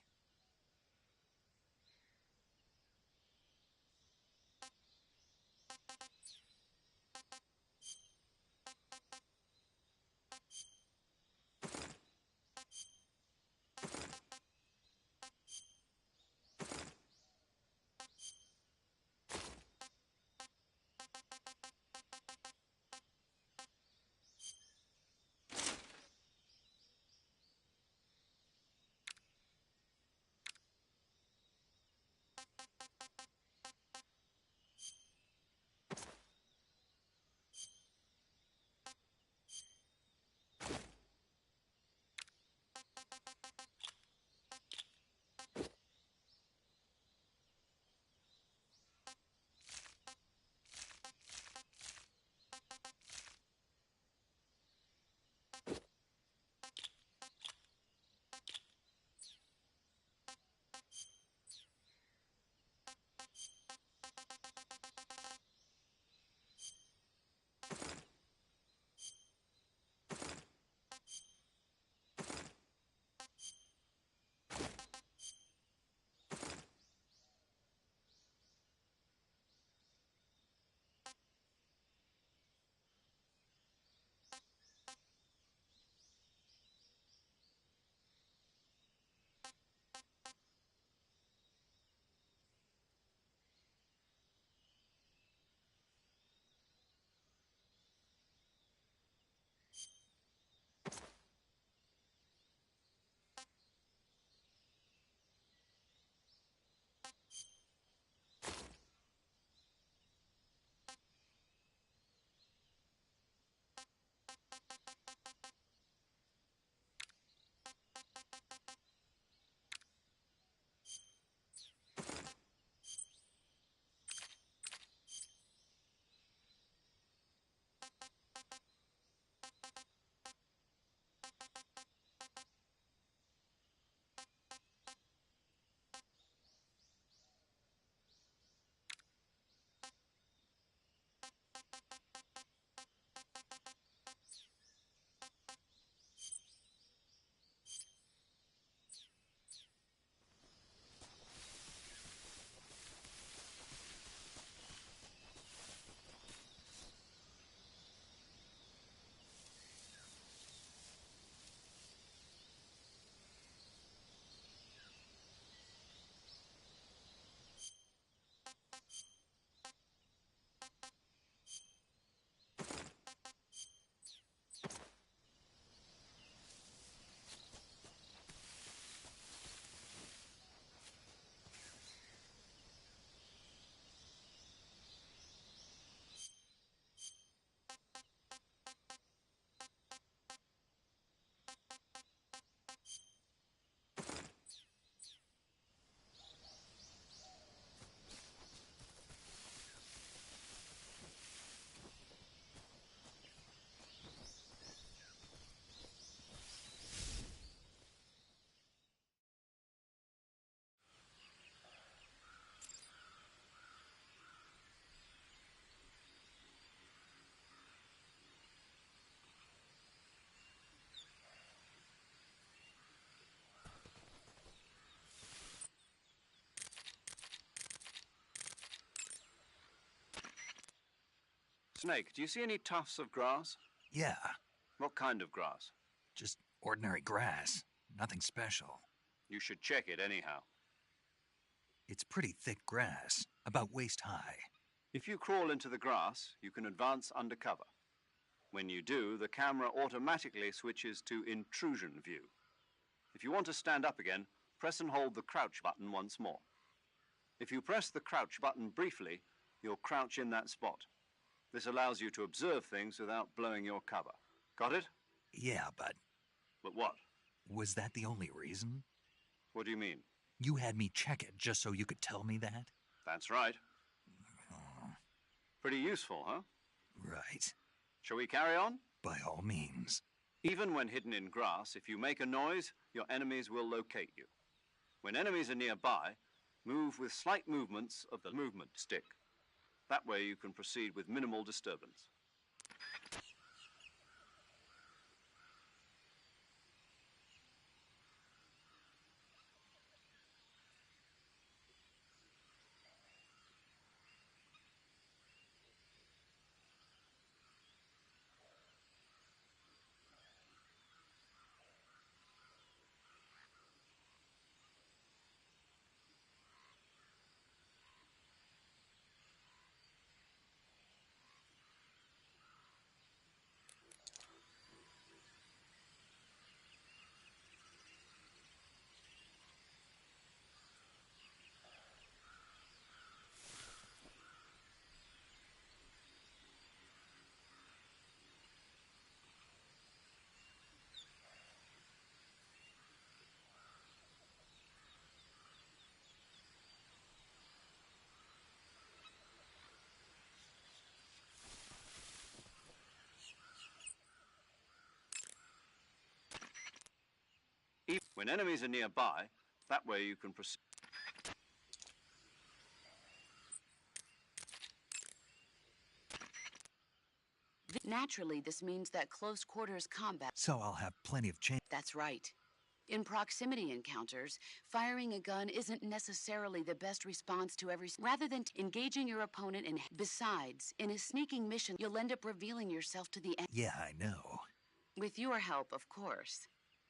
Snake, do you see any tufts of grass? Yeah, What kind of grass? just ordinary grass. Nothing special. You should check it anyhow. It's pretty thick grass, about waist high. If you crawl into the grass, you can advance undercover. When you do, the camera automatically switches to intrusion view. If you want to stand up again, press and hold the crouch button once more. If you press the crouch button briefly, you'll crouch in that spot. This allows you to observe things without blowing your cover. Got it? Yeah, but But what? was that the only reason? What do you mean? You had me check it just so you could tell me that? That's right. Pretty useful, huh? Right. Shall we carry on? By all means. Even when hidden in grass, if you make a noise, your enemies will locate you. When enemies are nearby, move with slight movements of the movement stick. That way you can proceed with minimal disturbance. When enemies are nearby, that way you can proceed. Naturally, this means that close quarters combat. So I'll have plenty of chance. That's right. In proximity encounters, firing a gun isn't necessarily the best response to every... Rather than engaging your opponent in... Besides, in a sneaking mission, you'll end up revealing yourself to the... Yeah, I know. With your help, of course.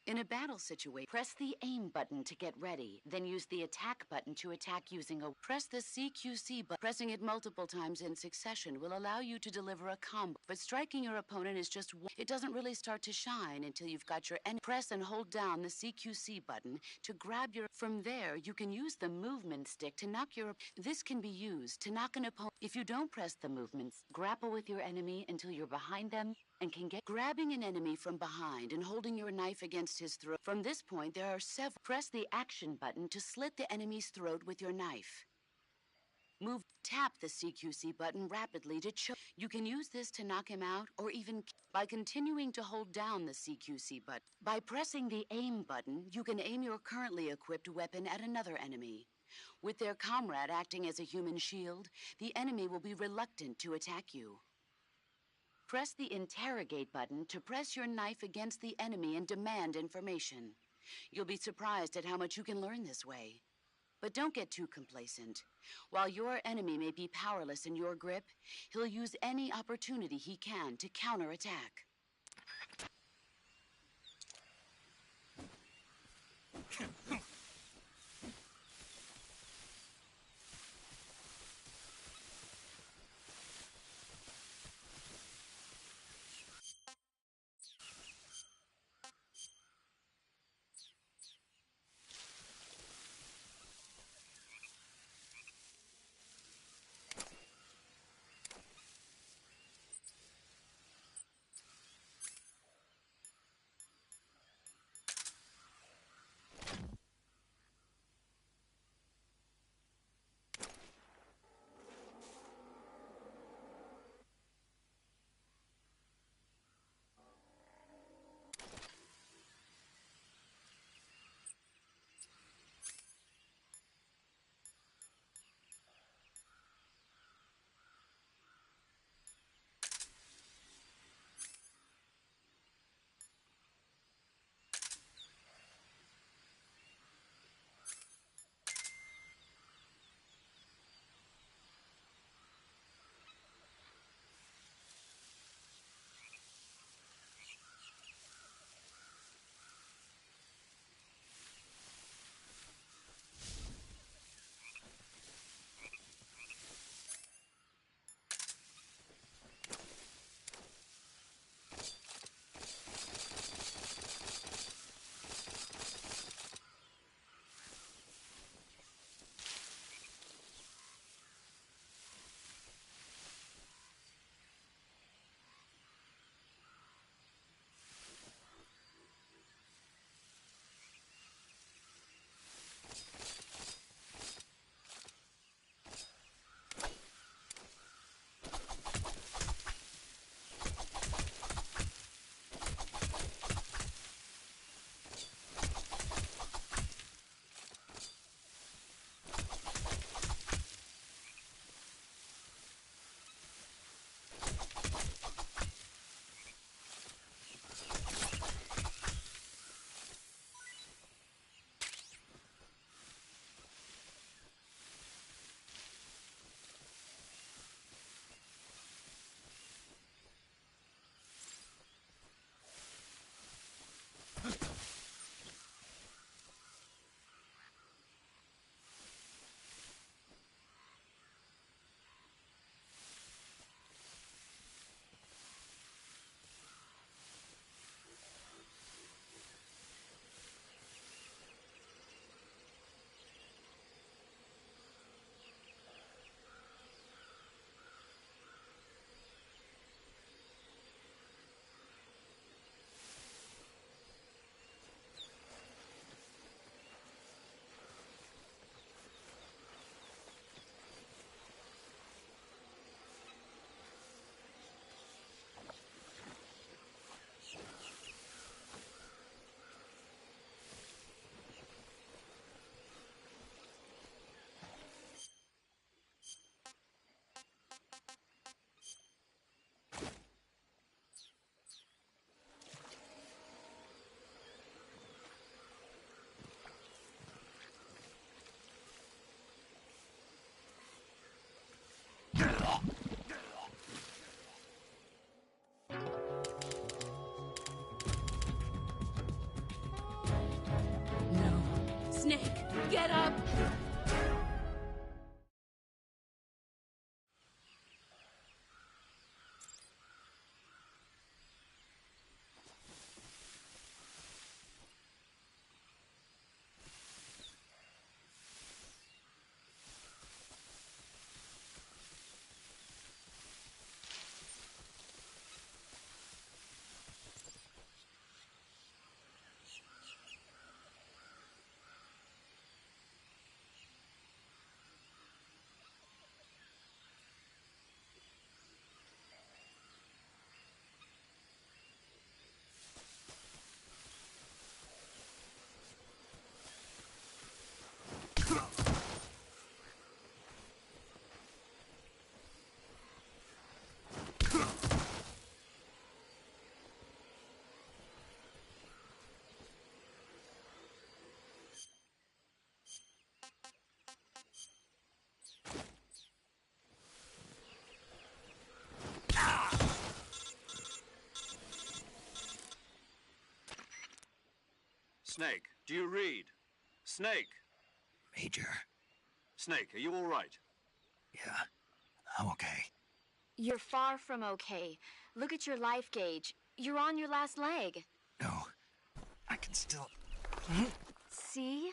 In a battle situation, press the aim button to get ready, then use the attack button to attack using a... Press the CQC button. Pressing it multiple times in succession will allow you to deliver a combo, but striking your opponent is just... It doesn't really start to shine until you've got your... Press and hold down the CQC button to grab your... From there, you can use the movement stick to knock your... This can be used to knock an opponent... If you don't press the movements, grapple with your enemy until you're behind them and can get... Grabbing an enemy from behind and holding your knife against his throat. From this point, there are several... Press the action button to slit the enemy's throat with your knife. Tap the CQC button rapidly to choke. You can use this to knock him out or even by continuing to hold down the CQC button. By pressing the aim button, you can aim your currently equipped weapon at another enemy. With their comrade acting as a human shield, the enemy will be reluctant to attack you. Press the interrogate button to press your knife against the enemy and demand information. You'll be surprised at how much you can learn this way. But don't get too complacent. While your enemy may be powerless in your grip, he'll use any opportunity he can to counterattack. Get up! Snake, do you read? Snake! Major. Snake, are you all right? Yeah, I'm okay. You're far from okay. Look at your life gauge. You're on your last leg. No, I can still... See?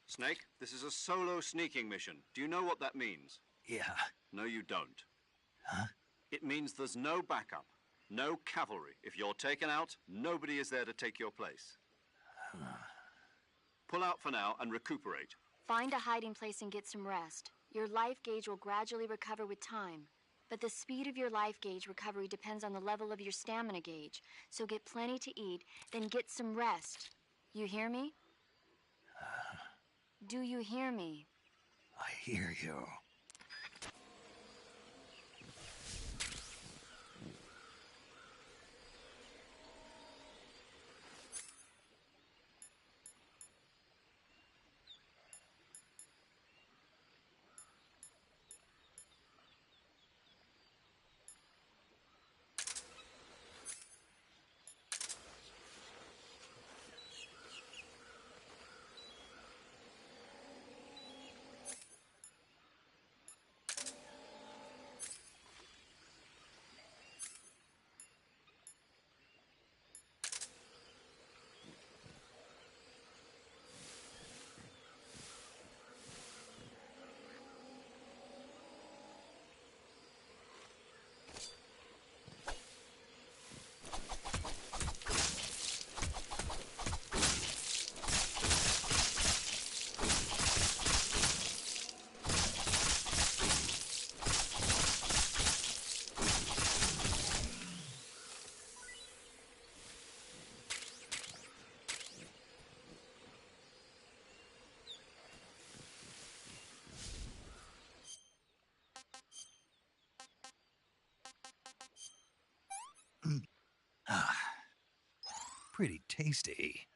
Snake, this is a solo sneaking mission. Do you know what that means? Yeah. No, you don't. Huh? It means there's no backup, no cavalry. If you're taken out, nobody is there to take your place. Pull out for now and recuperate. Find a hiding place and get some rest. Your life gauge will gradually recover with time. But the speed of your life gauge recovery depends on the level of your stamina gauge. So get plenty to eat, then get some rest. You hear me? Do you hear me? I hear you. Pretty tasty.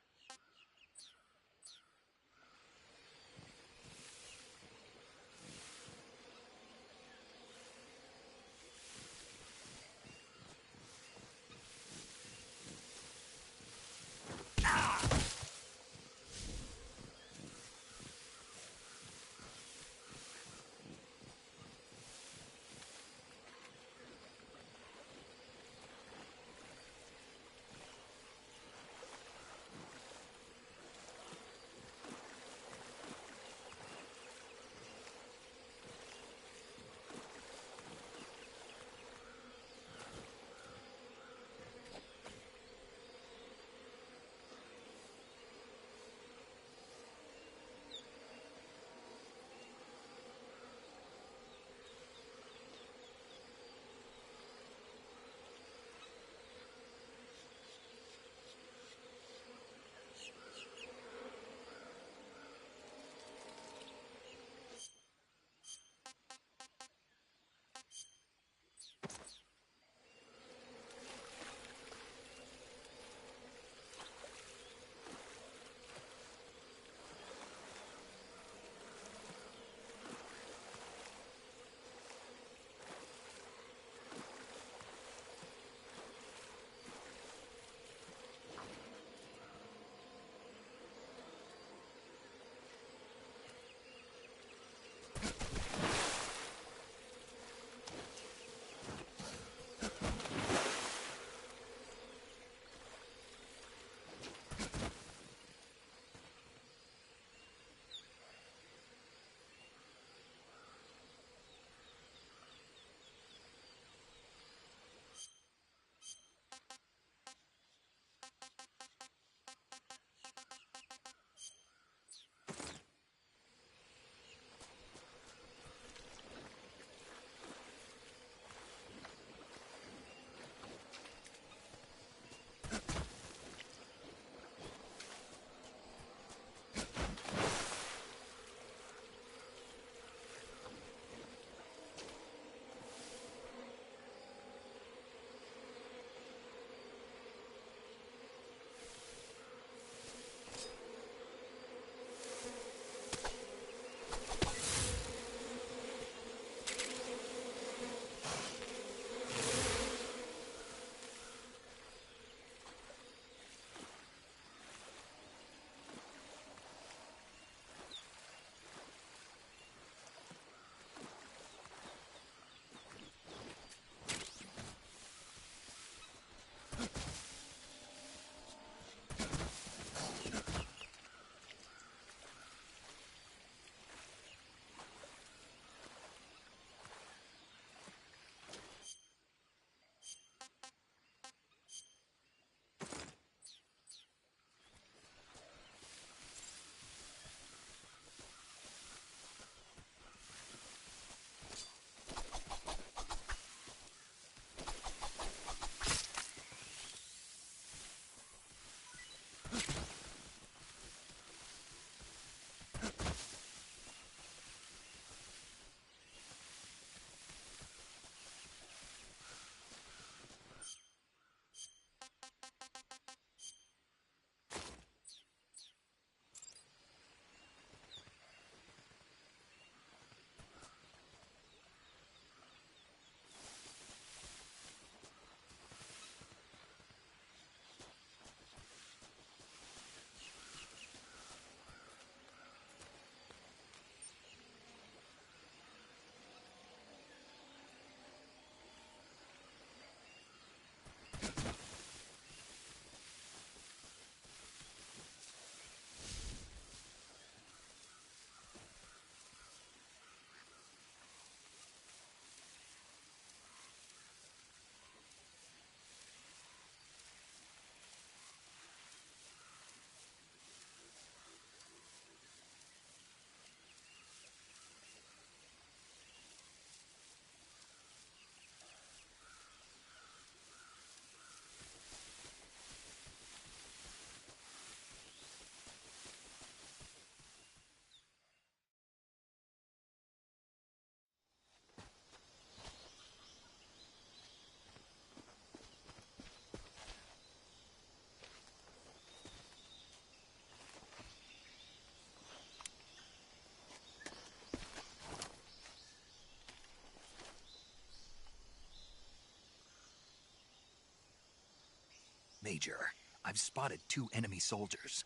Major. I've spotted 2 enemy soldiers.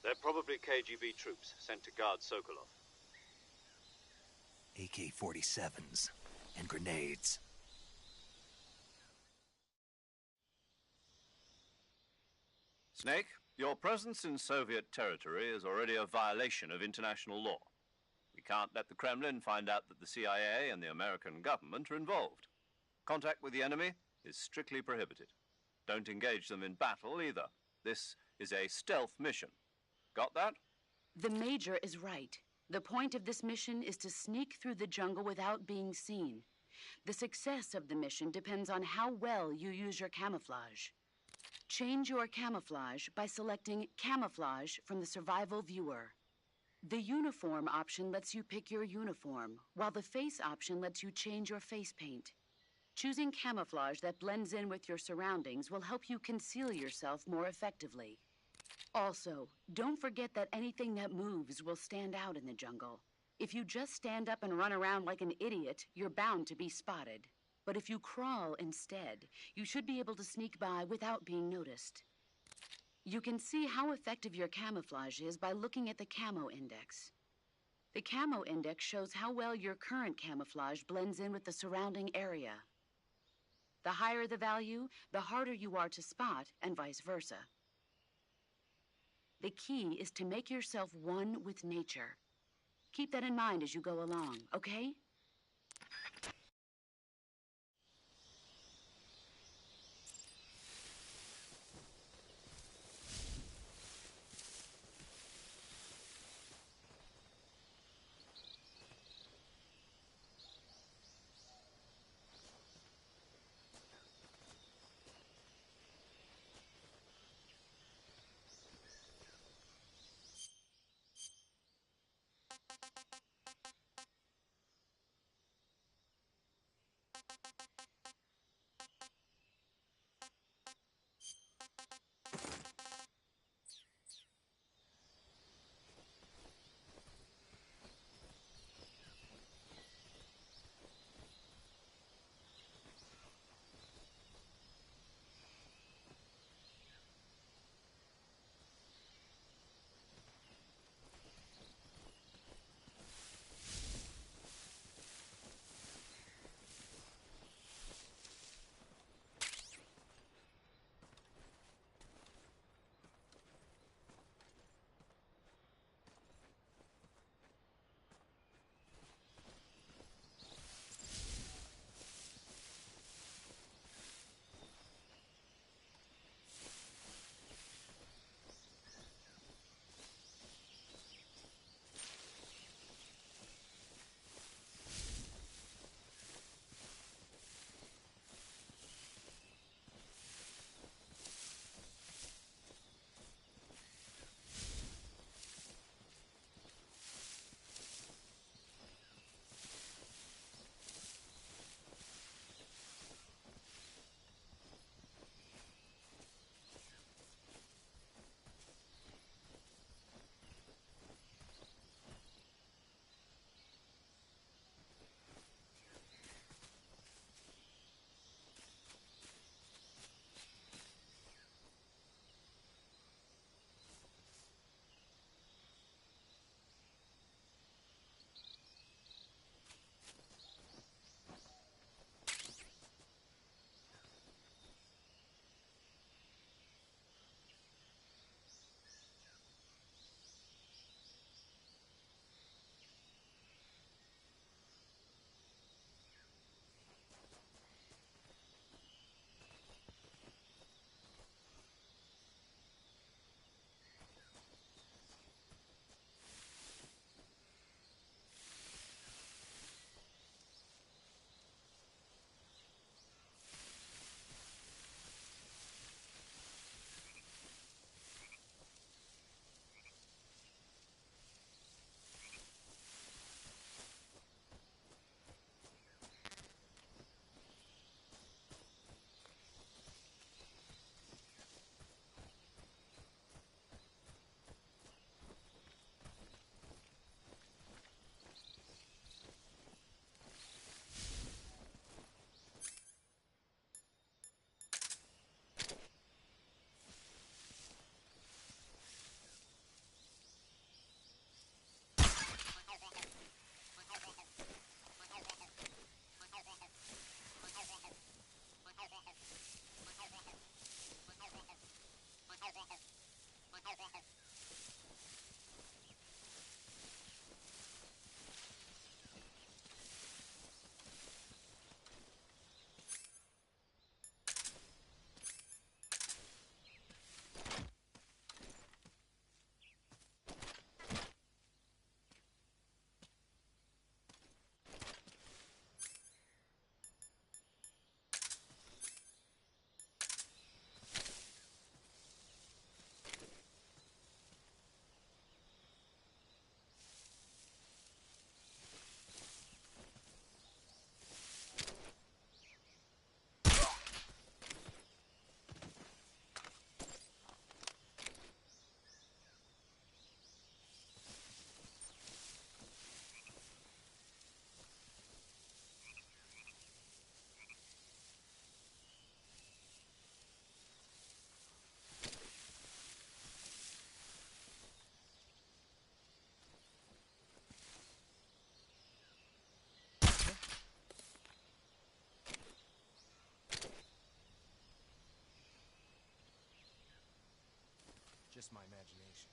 They're probably KGB troops sent to guard Sokolov. AK-47s and grenades. Snake, your presence in Soviet territory is already a violation of international law. We can't let the Kremlin find out that the CIA and the American government are involved. Contact with the enemy is strictly prohibited. Don't engage them in battle either. This is a stealth mission. Got that? The Major is right. The point of this mission is to sneak through the jungle without being seen. The success of the mission depends on how well you use your camouflage. Change your camouflage by selecting Camouflage from the Survival Viewer. The Uniform option lets you pick your uniform, while the Face option lets you change your face paint. Choosing camouflage that blends in with your surroundings will help you conceal yourself more effectively. Also, don't forget that anything that moves will stand out in the jungle. If you just stand up and run around like an idiot, you're bound to be spotted. But if you crawl instead, you should be able to sneak by without being noticed. You can see how effective your camouflage is by looking at the Camo Index. The Camo Index shows how well your current camouflage blends in with the surrounding area. The higher the value, the harder you are to spot, and vice versa. The key is to make yourself one with nature. Keep that in mind as you go along, okay? just my imagination.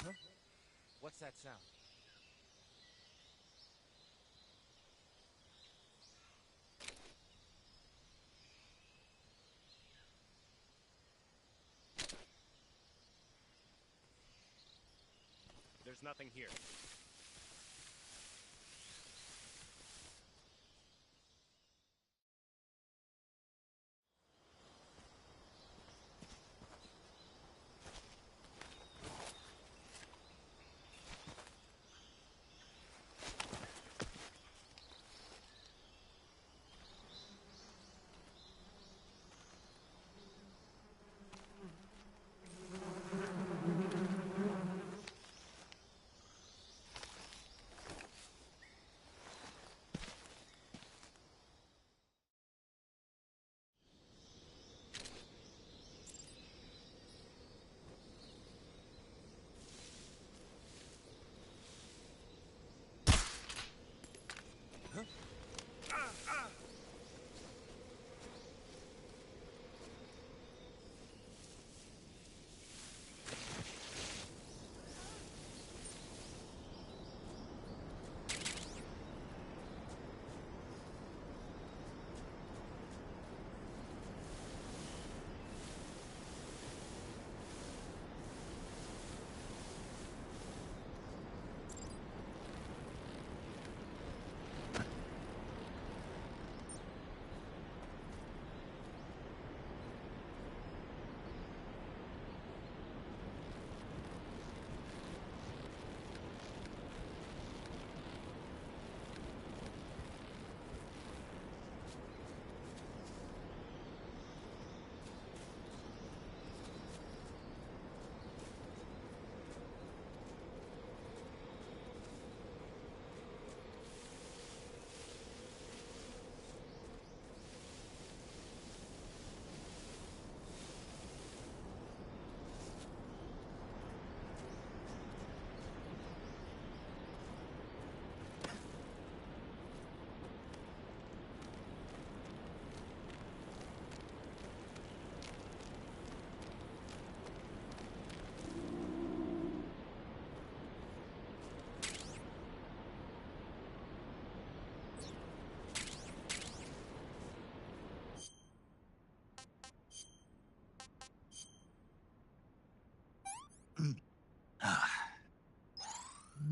Huh? What's that sound? There's nothing here.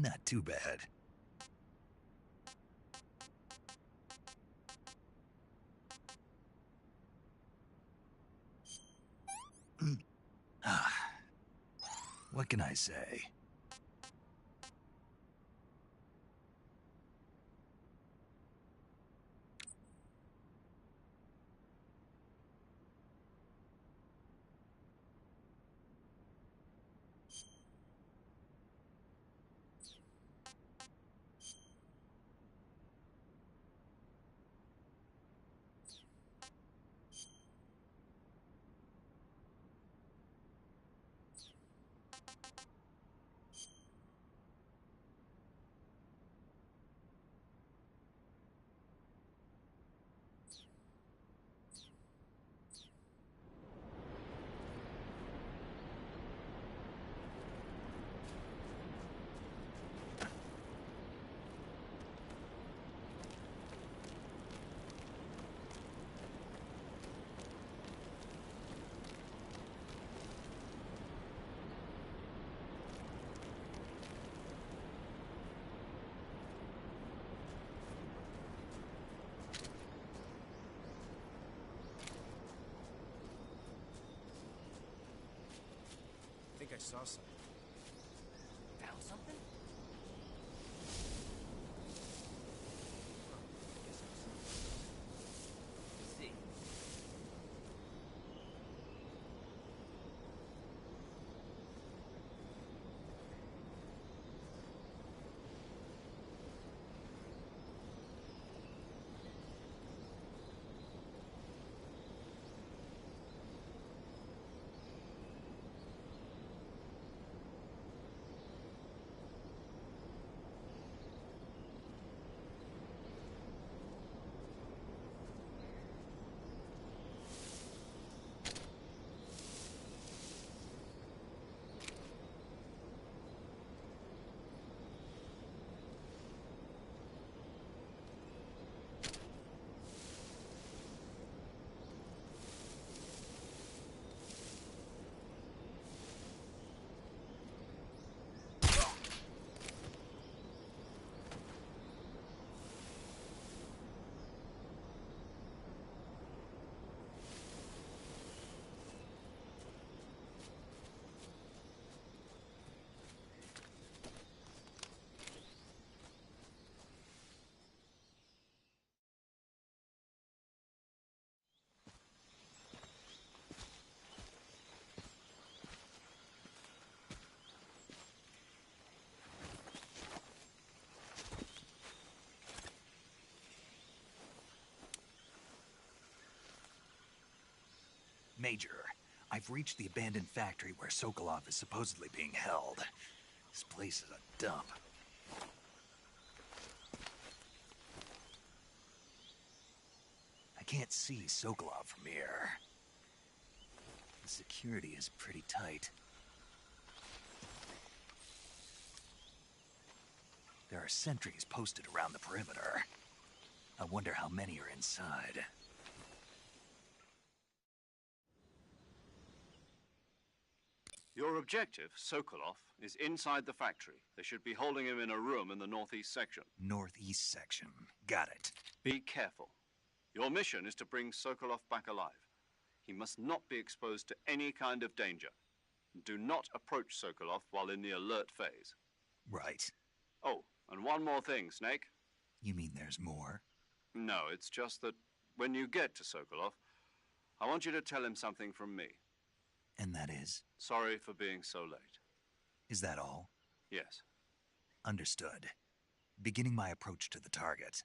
Not too bad. What can I say? saw something. Found something? Guess I'm see. Major, I've reached the abandoned factory where Sokolov is supposedly being held. This place is a dump. I can't see Sokolov from here. The security is pretty tight. There are sentries posted around the perimeter. I wonder how many are inside. Your objective, Sokolov, is inside the factory. They should be holding him in a room in the northeast section. Northeast section. Got it. Be careful. Your mission is to bring Sokolov back alive. He must not be exposed to any kind of danger. Do not approach Sokolov while in the alert phase. Right. Oh, and one more thing, Snake. You mean there's more? No, it's just that when you get to Sokolov, I want you to tell him something from me. And that is? Sorry for being so late. Is that all? Yes. Understood. Beginning my approach to the target.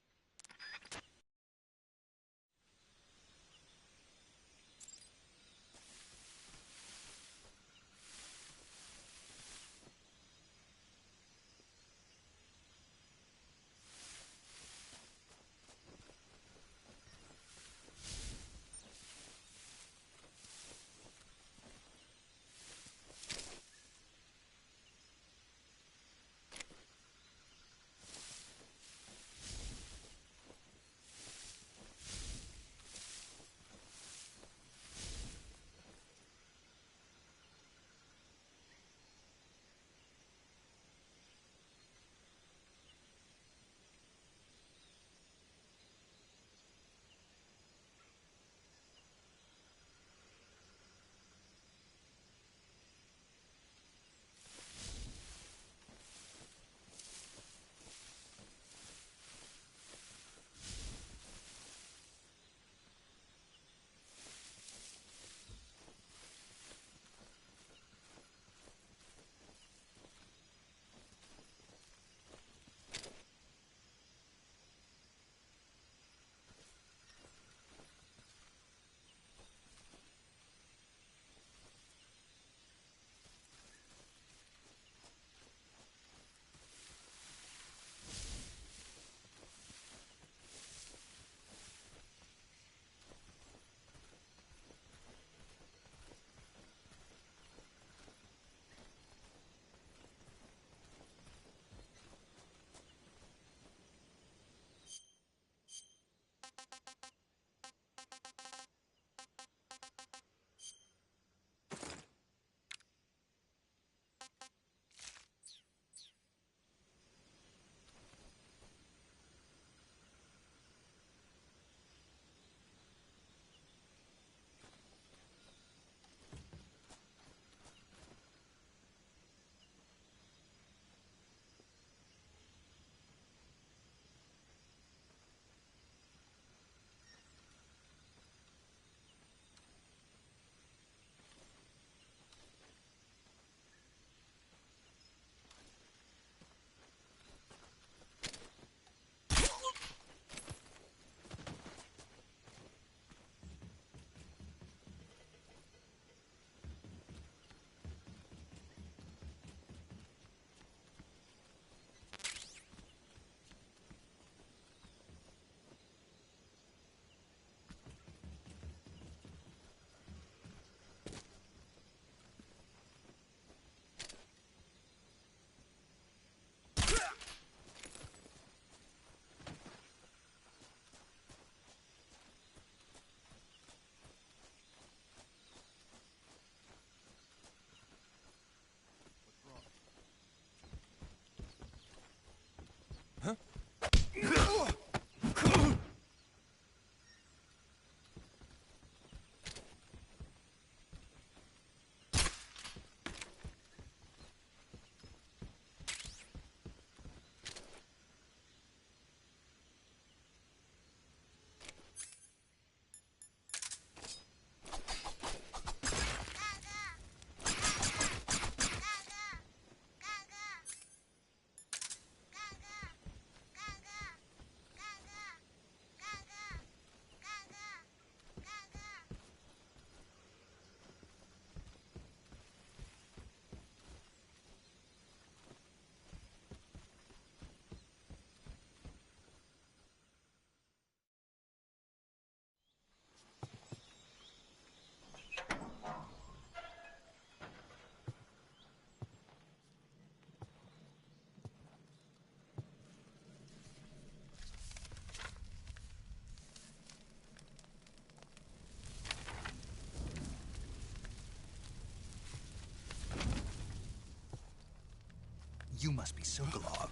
You must be Sokolov.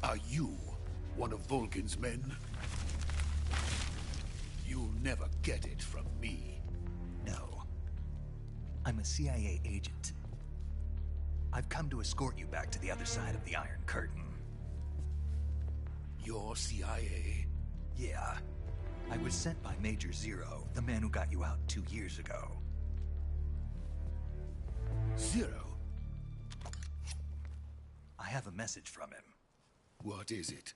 Are you one of Volgin's men? You'll never get it from me. No. I'm a CIA agent. I've come to escort you back to the other side of the Iron Curtain. You're CIA? Yeah. I was sent by Major Zero, the man who got you out 2 years ago. Zero? I have a message from him. What is it?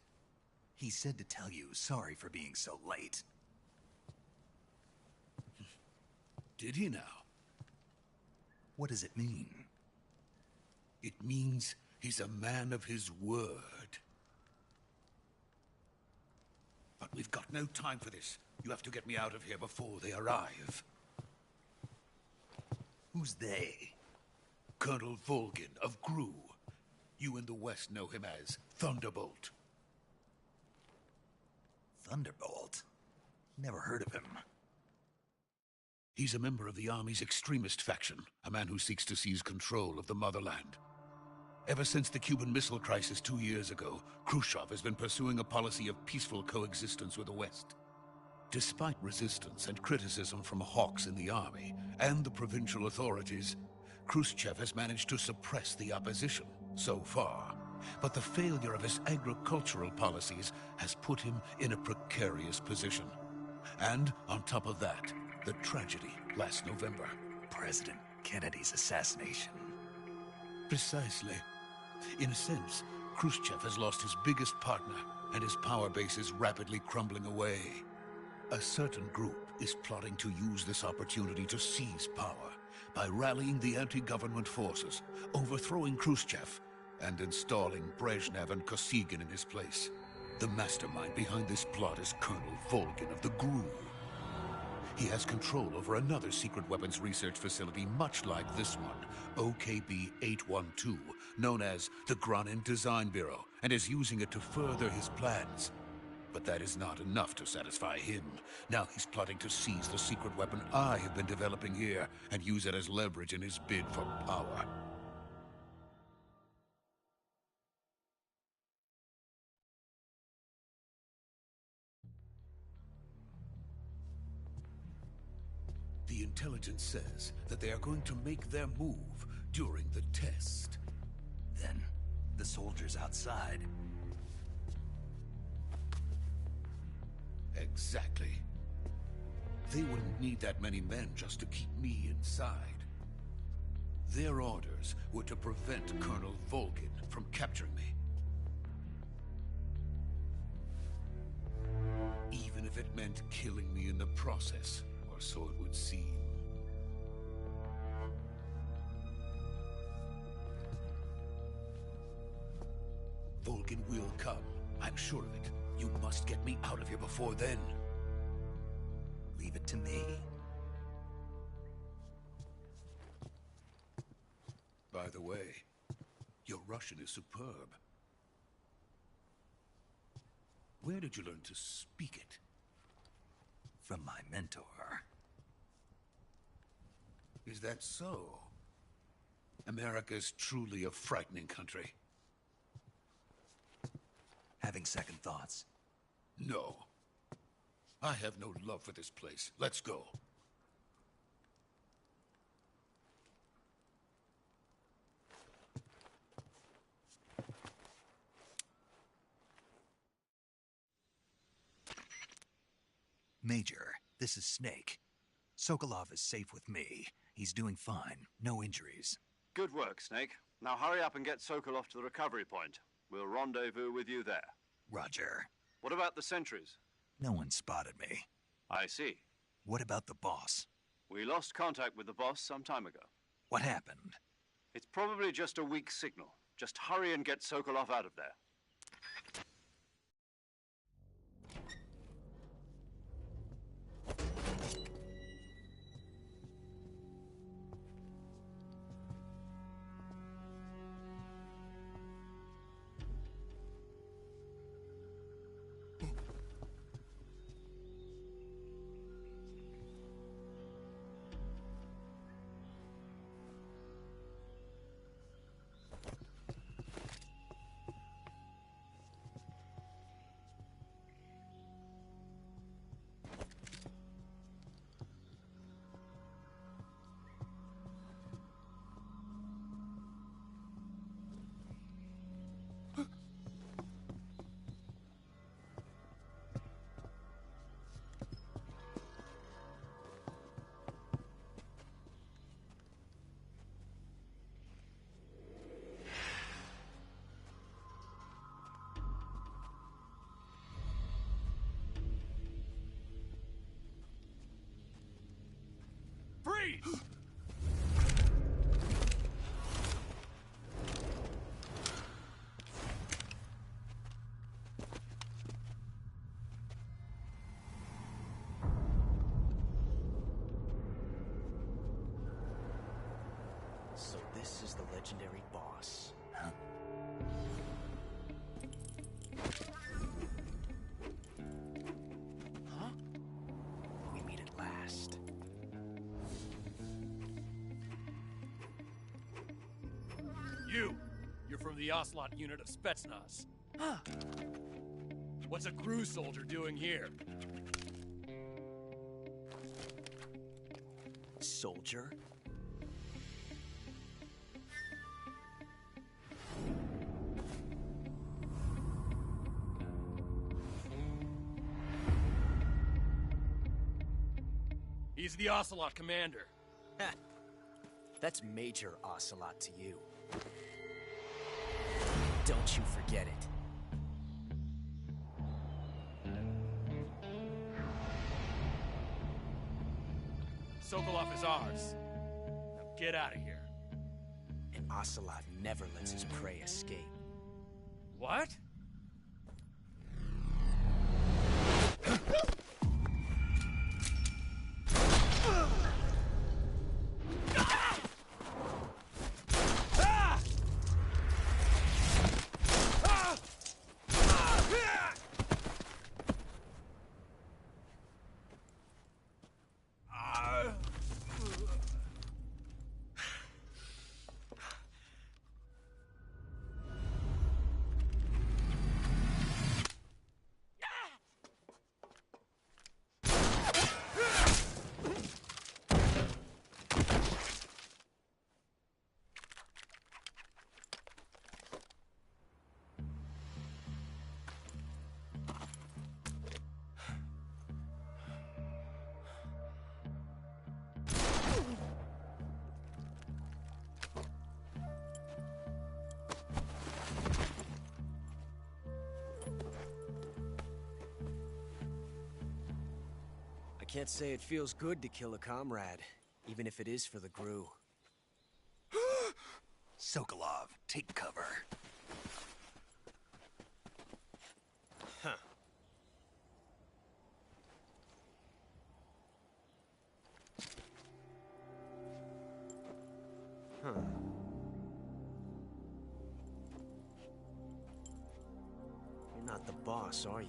He said to tell you sorry for being so late. Did he now? What does it mean? It means he's a man of his word. But we've got no time for this. You have to get me out of here before they arrive. Who's they? Colonel Volgin of GRU. You in the West know him as Thunderbolt. Thunderbolt? Never heard of him. He's a member of the Army's extremist faction, a man who seeks to seize control of the motherland. Ever since the Cuban Missile Crisis 2 years ago, Khrushchev has been pursuing a policy of peaceful coexistence with the West. Despite resistance and criticism from hawks in the army and the provincial authorities, Khrushchev has managed to suppress the opposition so far. But the failure of his agricultural policies has put him in a precarious position. And on top of that, the tragedy last November. President Kennedy's assassination. Precisely. In a sense, Khrushchev has lost his biggest partner, and his power base is rapidly crumbling away. A certain group is plotting to use this opportunity to seize power by rallying the anti-government forces, overthrowing Khrushchev, and installing Brezhnev and Kosygin in his place. The mastermind behind this plot is Colonel Volgin of the GRU. He has control over another secret weapons research facility much like this one, OKB-812, known as the Granin Design Bureau, and is using it to further his plans. But that is not enough to satisfy him. Now he's plotting to seize the secret weapon I have been developing here and use it as leverage in his bid for power. The intelligence says that they are going to make their move during the test. Then, the soldiers outside. Exactly. They wouldn't need that many men just to keep me inside. Their orders were to prevent Colonel Volgin from capturing me. Even if it meant killing me in the process, or so it would seem. Volgin will come. I'm sure of it. You must get me out of here before then. Leave it to me. By the way, your Russian is superb. Where did you learn to speak it? From my mentor. Is that so? America's truly a frightening country. Having second thoughts? No. I have no love for this place. Let's go. Major, this is Snake. Sokolov is safe with me. He's doing fine. No injuries. Good work, Snake. Now hurry up and get Sokolov to the recovery point. We'll rendezvous with you there. Roger. What about the sentries? No one spotted me. I see. What about the boss? We lost contact with the boss some time ago. What happened? It's probably just a weak signal. Just hurry and get Sokolov out of there. Proceed. So this is the legendary boss. Huh? Huh? We meet at last. You're from the Ocelot unit of Spetsnaz. Huh. What's a crew soldier doing here? Soldier? He's the Ocelot commander. Ha! That's Major Ocelot to you. Don't you forget it. Sokolov is ours. Now get out of here. And Ocelot never lets his prey escape. What? I can't say it feels good to kill a comrade, even if it is for the Gru. Sokolov, take cover. Huh. Huh. You're not the boss, are you?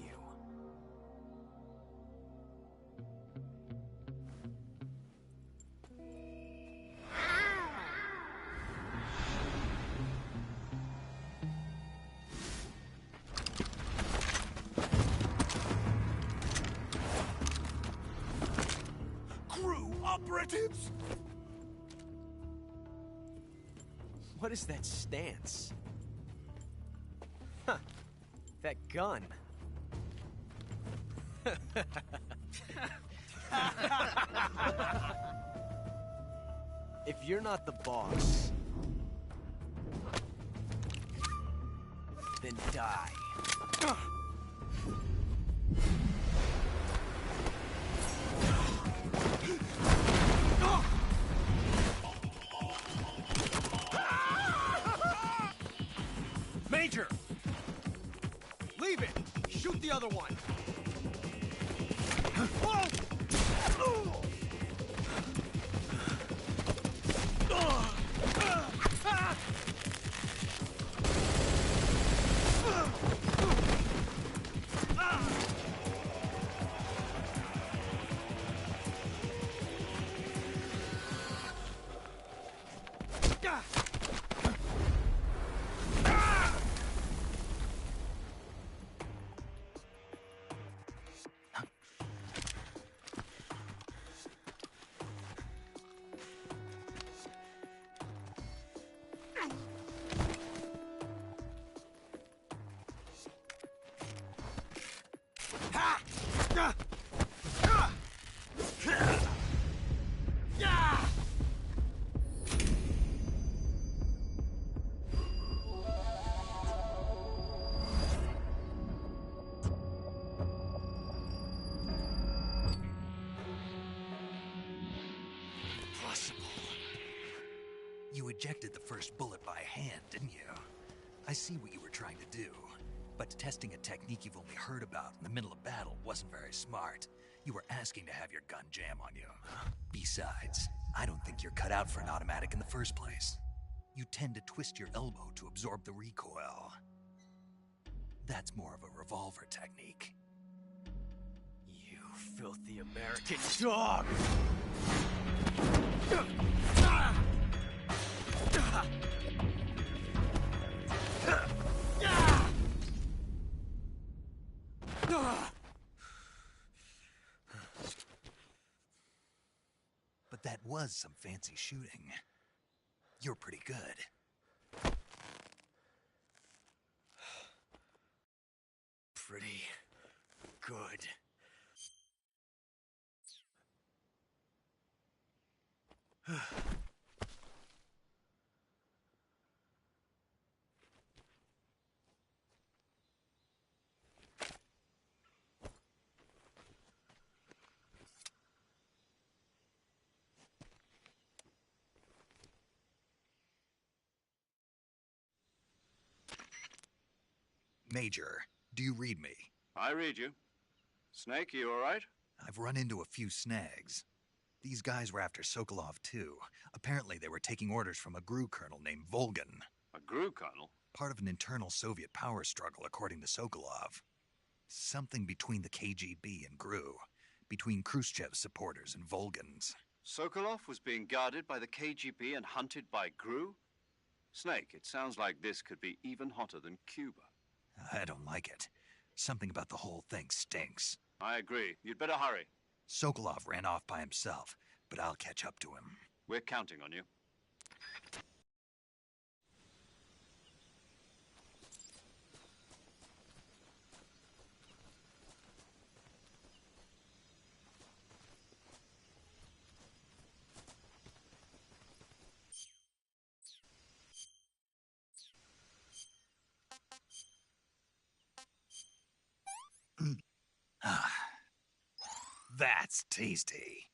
Operatives! What is that stance? Huh. That gun. If you're not the boss, then die. Major! Leave it! Shoot the other one! Whoa! You ejected the first bullet by hand, didn't you? I see what you were trying to do. But testing a technique you've only heard about in the middle of battle wasn't very smart. You were asking to have your gun jam on you. Besides, I don't think you're cut out for an automatic in the first place. You tend to twist your elbow to absorb the recoil. That's more of a revolver technique. You filthy American dog! But that was some fancy shooting. You're pretty good. Pretty good. Major, do you read me? I read you. Snake, you all right? I've run into a few snags. These guys were after Sokolov, too. Apparently, they were taking orders from a GRU colonel named Volgin. A GRU colonel? Part of an internal Soviet power struggle, according to Sokolov. Something between the KGB and GRU. Between Khrushchev's supporters and Volgin's. Sokolov was being guarded by the KGB and hunted by GRU? Snake, it sounds like this could be even hotter than Cuba. I don't like it. Something about the whole thing stinks. I agree. You'd better hurry. Sokolov ran off by himself, but I'll catch up to him. We're counting on you. That's tasty.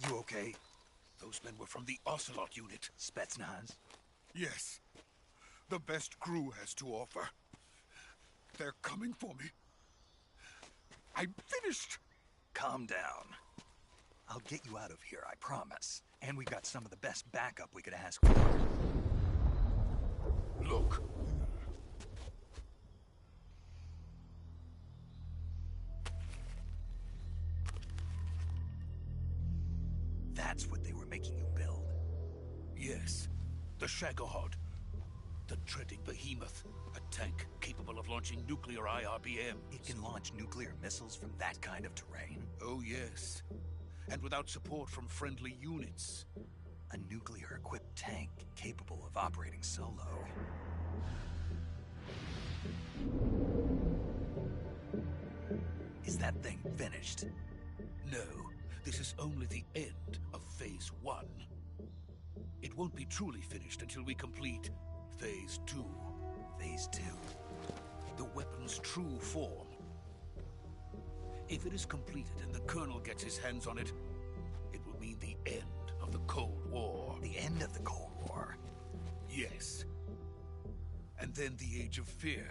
You okay? Those men were from the Ocelot unit. Spetsnaz? Yes. The best GRU has to offer. They're coming for me. I'm finished. Calm down. I'll get you out of here, I promise. And we've got some of the best backup we could ask for. Look. That's what they were making you build? Yes. The Shagohod. The dreaded behemoth. A tank capable of launching nuclear IRBMs. It can launch nuclear missiles from that kind of terrain? Oh, yes. And without support from friendly units. A nuclear-equipped tank capable of operating solo. Is that thing finished? No. This is only the end of Phase 1. It won't be truly finished until we complete Phase 2. Phase 2? The weapon's true form. If it is completed and the Colonel gets his hands on it, it will mean the end of the Cold War. The end of the Cold War? Yes. And then the Age of Fear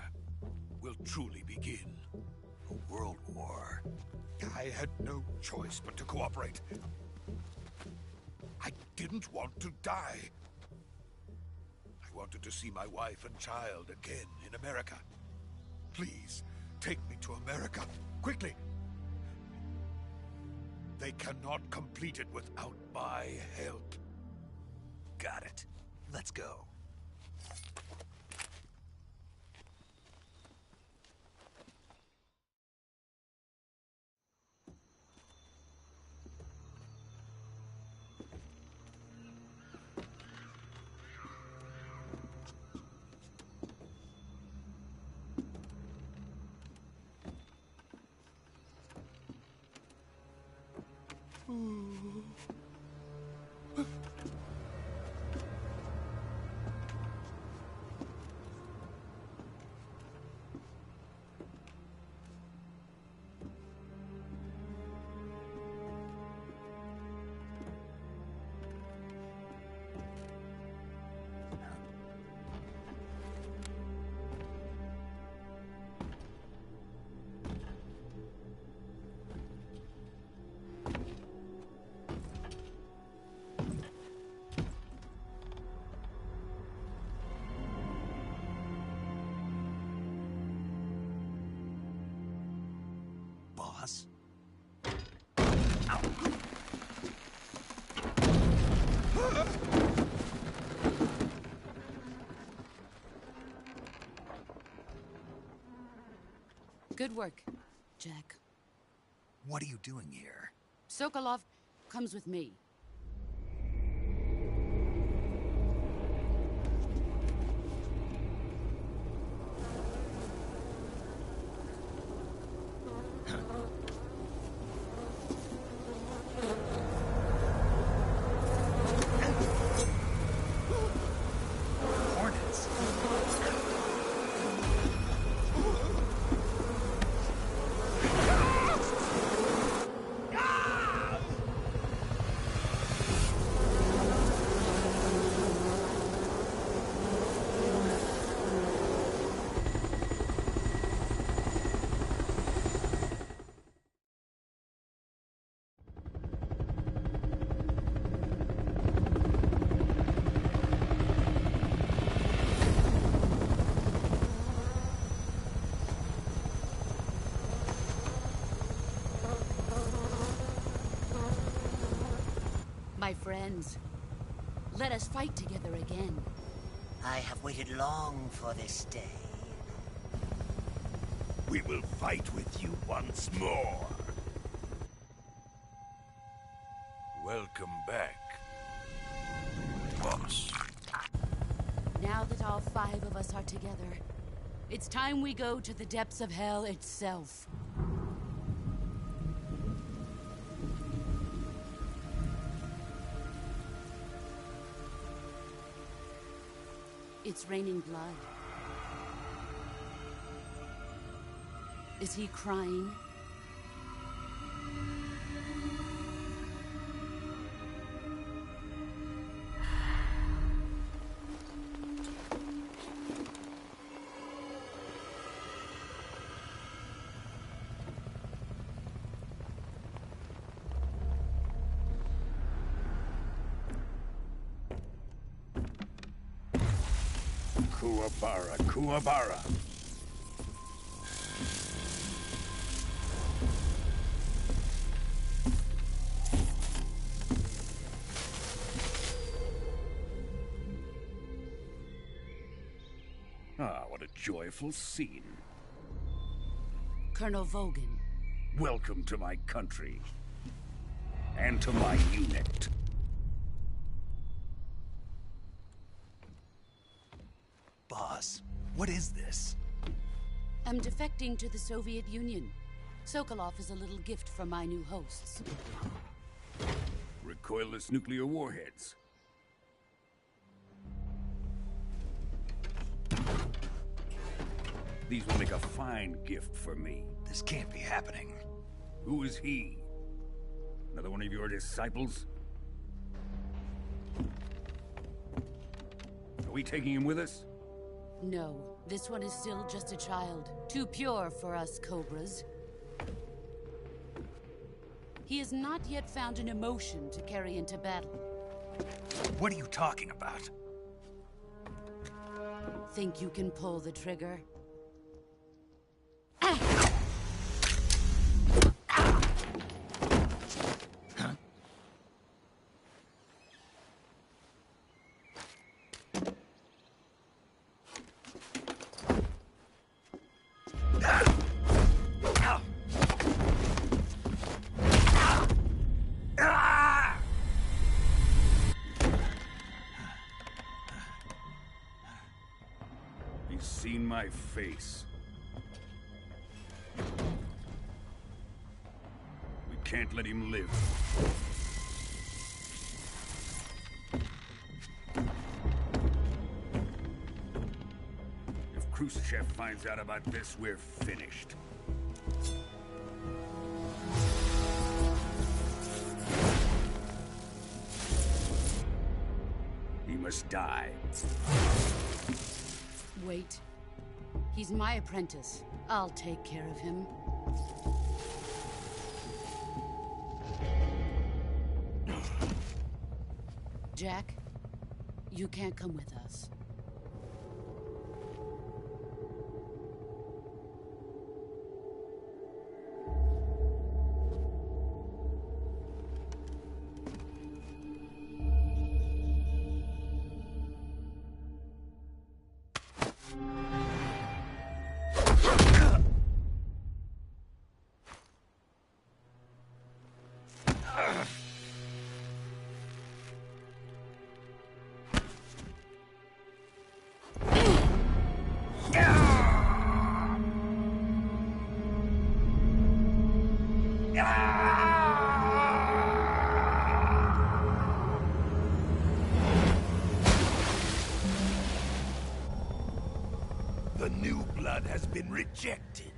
will truly begin. A world war? I had no choice but to cooperate. I didn't want to die. I wanted to see my wife and child again in America. Please, take me to America, quickly. They cannot complete it without my help. Got it. Let's go. Boss? Ow. Good work, Jack. What are you doing here? Sokolov comes with me. Hornets? My friends, let us fight together again. I have waited long for this day. We will fight with you once more. Welcome back, boss. Now that all 5 of us are together, it's time we go to the depths of hell itself. It's raining blood. Is he crying? Kuwabara, Kuwabara. Ah, what a joyful scene. Colonel Vogan. Welcome to my country. And to my unit. Boss, what is this? I'm defecting to the Soviet Union. Sokolov is a little gift from my new hosts. Recoilless nuclear warheads. These will make a fine gift for me. This can't be happening. Who is he? Another one of your disciples? Are we taking him with us? No, this one is still just a child. Too pure for us Cobras. He has not yet found an emotion to carry into battle. What are you talking about? Think you can pull the trigger? He's seen my face. We can't let him live. If Khrushchev finds out about this, we're finished. He must die. Wait. He's my apprentice. I'll take care of him. Jack, you can't come with us. The new blood has been rejected.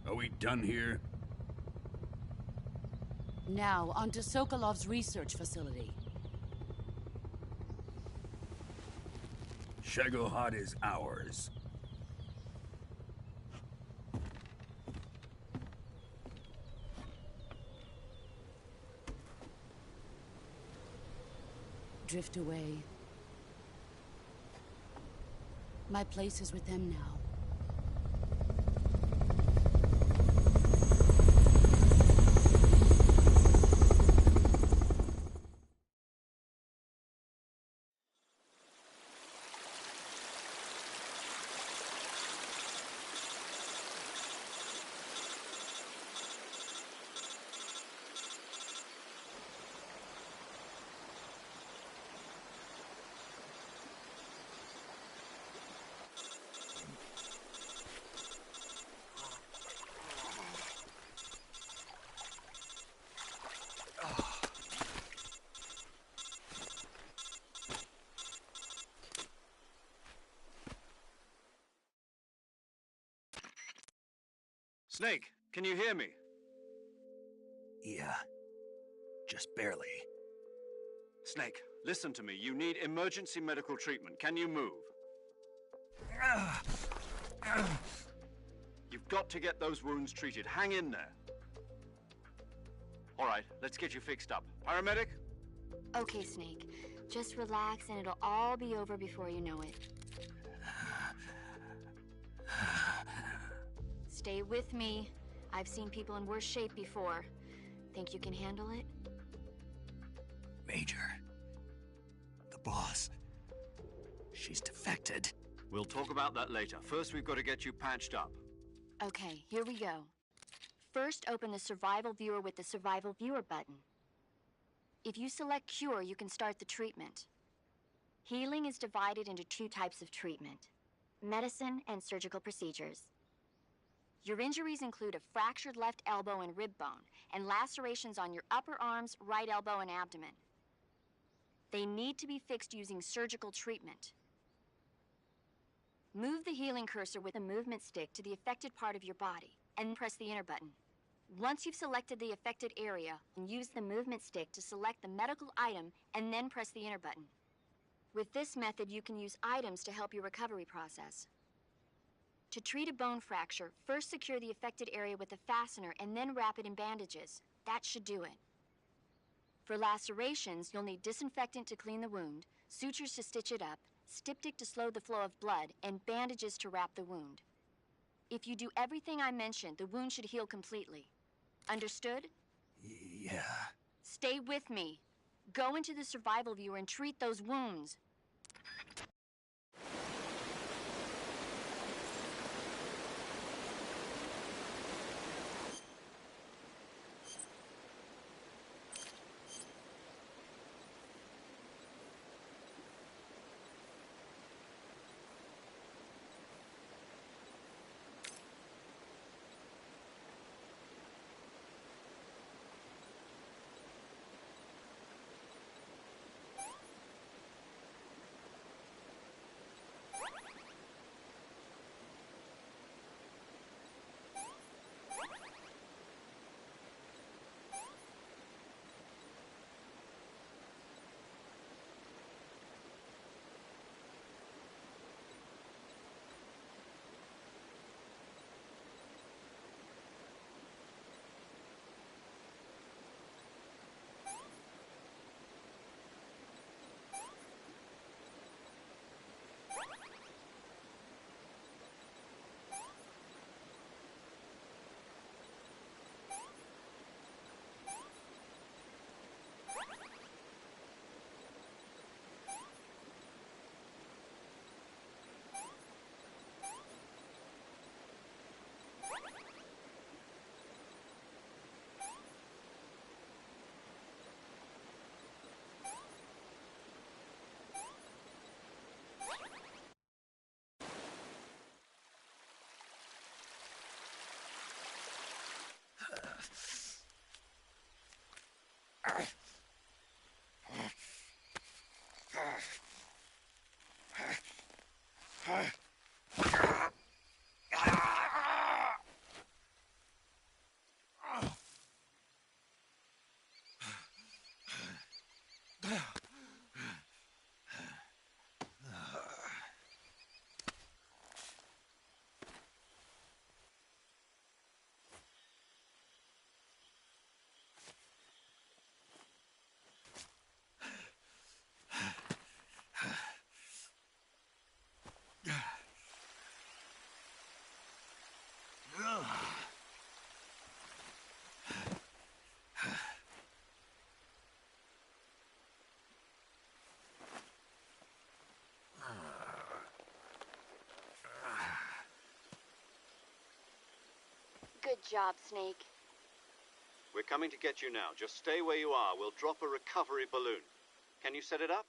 Are we done here? Now, onto Sokolov's research facility. Shagohod is ours. Drift away. My place is with them now. Snake, can you hear me? Yeah. Just barely. Snake, listen to me. You need emergency medical treatment. Can you move? You've got to get those wounds treated. Hang in there. All right, let's get you fixed up. Paramedic? Okay, Snake. Just relax and it'll all be over before you know it. Stay with me. I've seen people in worse shape before. Think you can handle it? Major. The boss. She's defected. We'll talk about that later. First, we've got to get you patched up. Okay, here we go. First, open the Survival Viewer with the Survival Viewer button. If you select Cure, you can start the treatment. Healing is divided into 2 types of treatment: medicine and surgical procedures. Your injuries include a fractured left elbow and rib bone, and lacerations on your upper arms, right elbow, and abdomen. They need to be fixed using surgical treatment. Move the healing cursor with a movement stick to the affected part of your body, and press the enter button. Once you've selected the affected area, use the movement stick to select the medical item, and then press the enter button. With this method, you can use items to help your recovery process. To treat a bone fracture, first secure the affected area with a fastener and then wrap it in bandages. That should do it. For lacerations, you'll need disinfectant to clean the wound, sutures to stitch it up, styptic to slow the flow of blood, and bandages to wrap the wound. If you do everything I mentioned, the wound should heal completely. Understood? Yeah. Stay with me. Go into the Survival Viewer and treat those wounds. Good job, Snake. We're coming to get you now. Just stay where you are. We'll drop a recovery balloon. Can you set it up?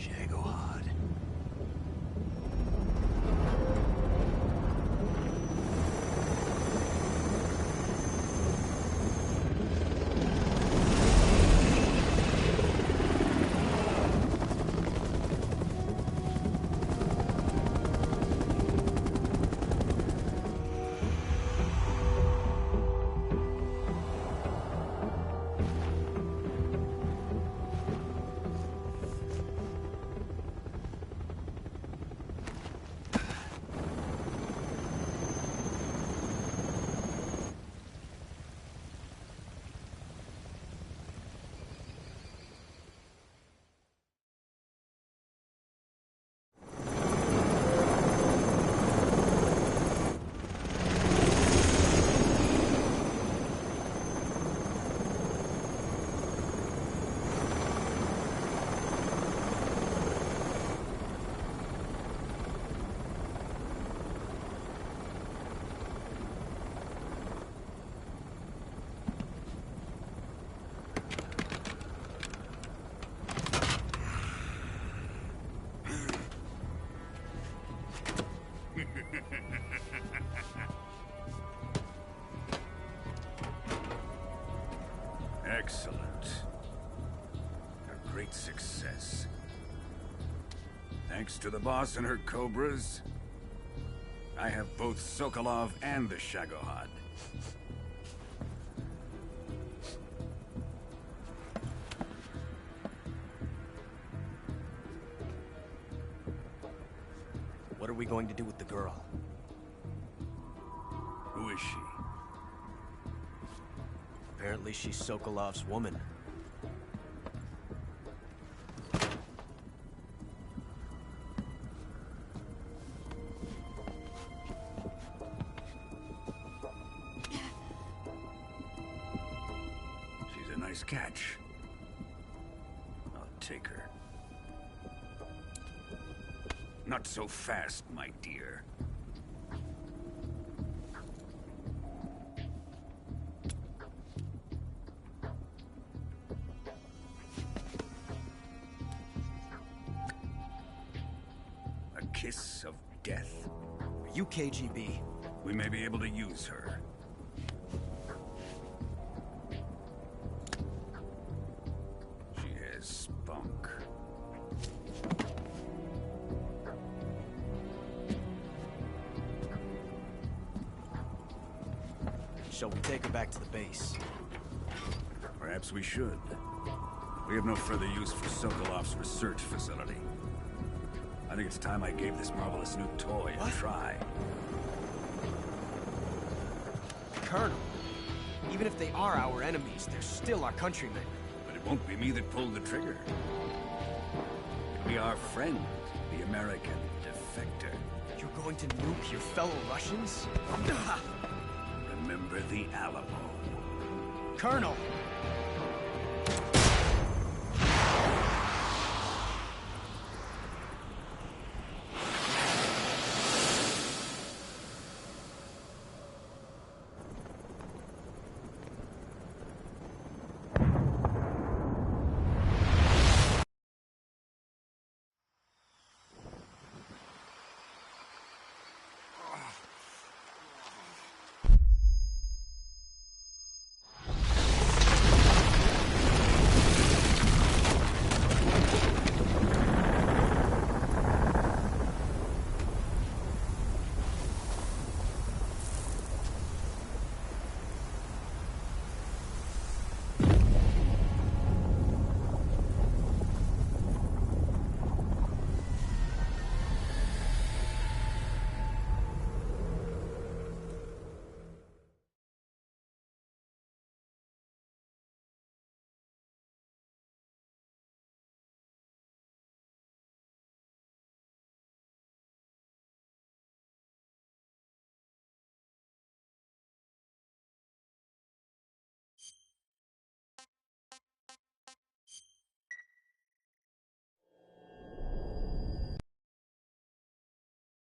Shagohod. 1 great success. Thanks to the boss and her Cobras, I have both Sokolov and the Shagohod. What are we going to do with the girl? Who is she? Apparently she's Sokolov's woman. She's a nice catch. I'll take her. Not so fast, my dear. A kiss of death? Are you KGB? We may be able to use her. She has spunk. Shall we take her back to the base? Perhaps we should. We have no further use for Sokolov's research facility. I think it's time I gave this marvelous new toy a try. Colonel, even if they are our enemies, they're still our countrymen. But it won't be me that pulled the trigger. It'll be our friend, the American defector. You're going to nuke your fellow Remember the Alamo. Colonel!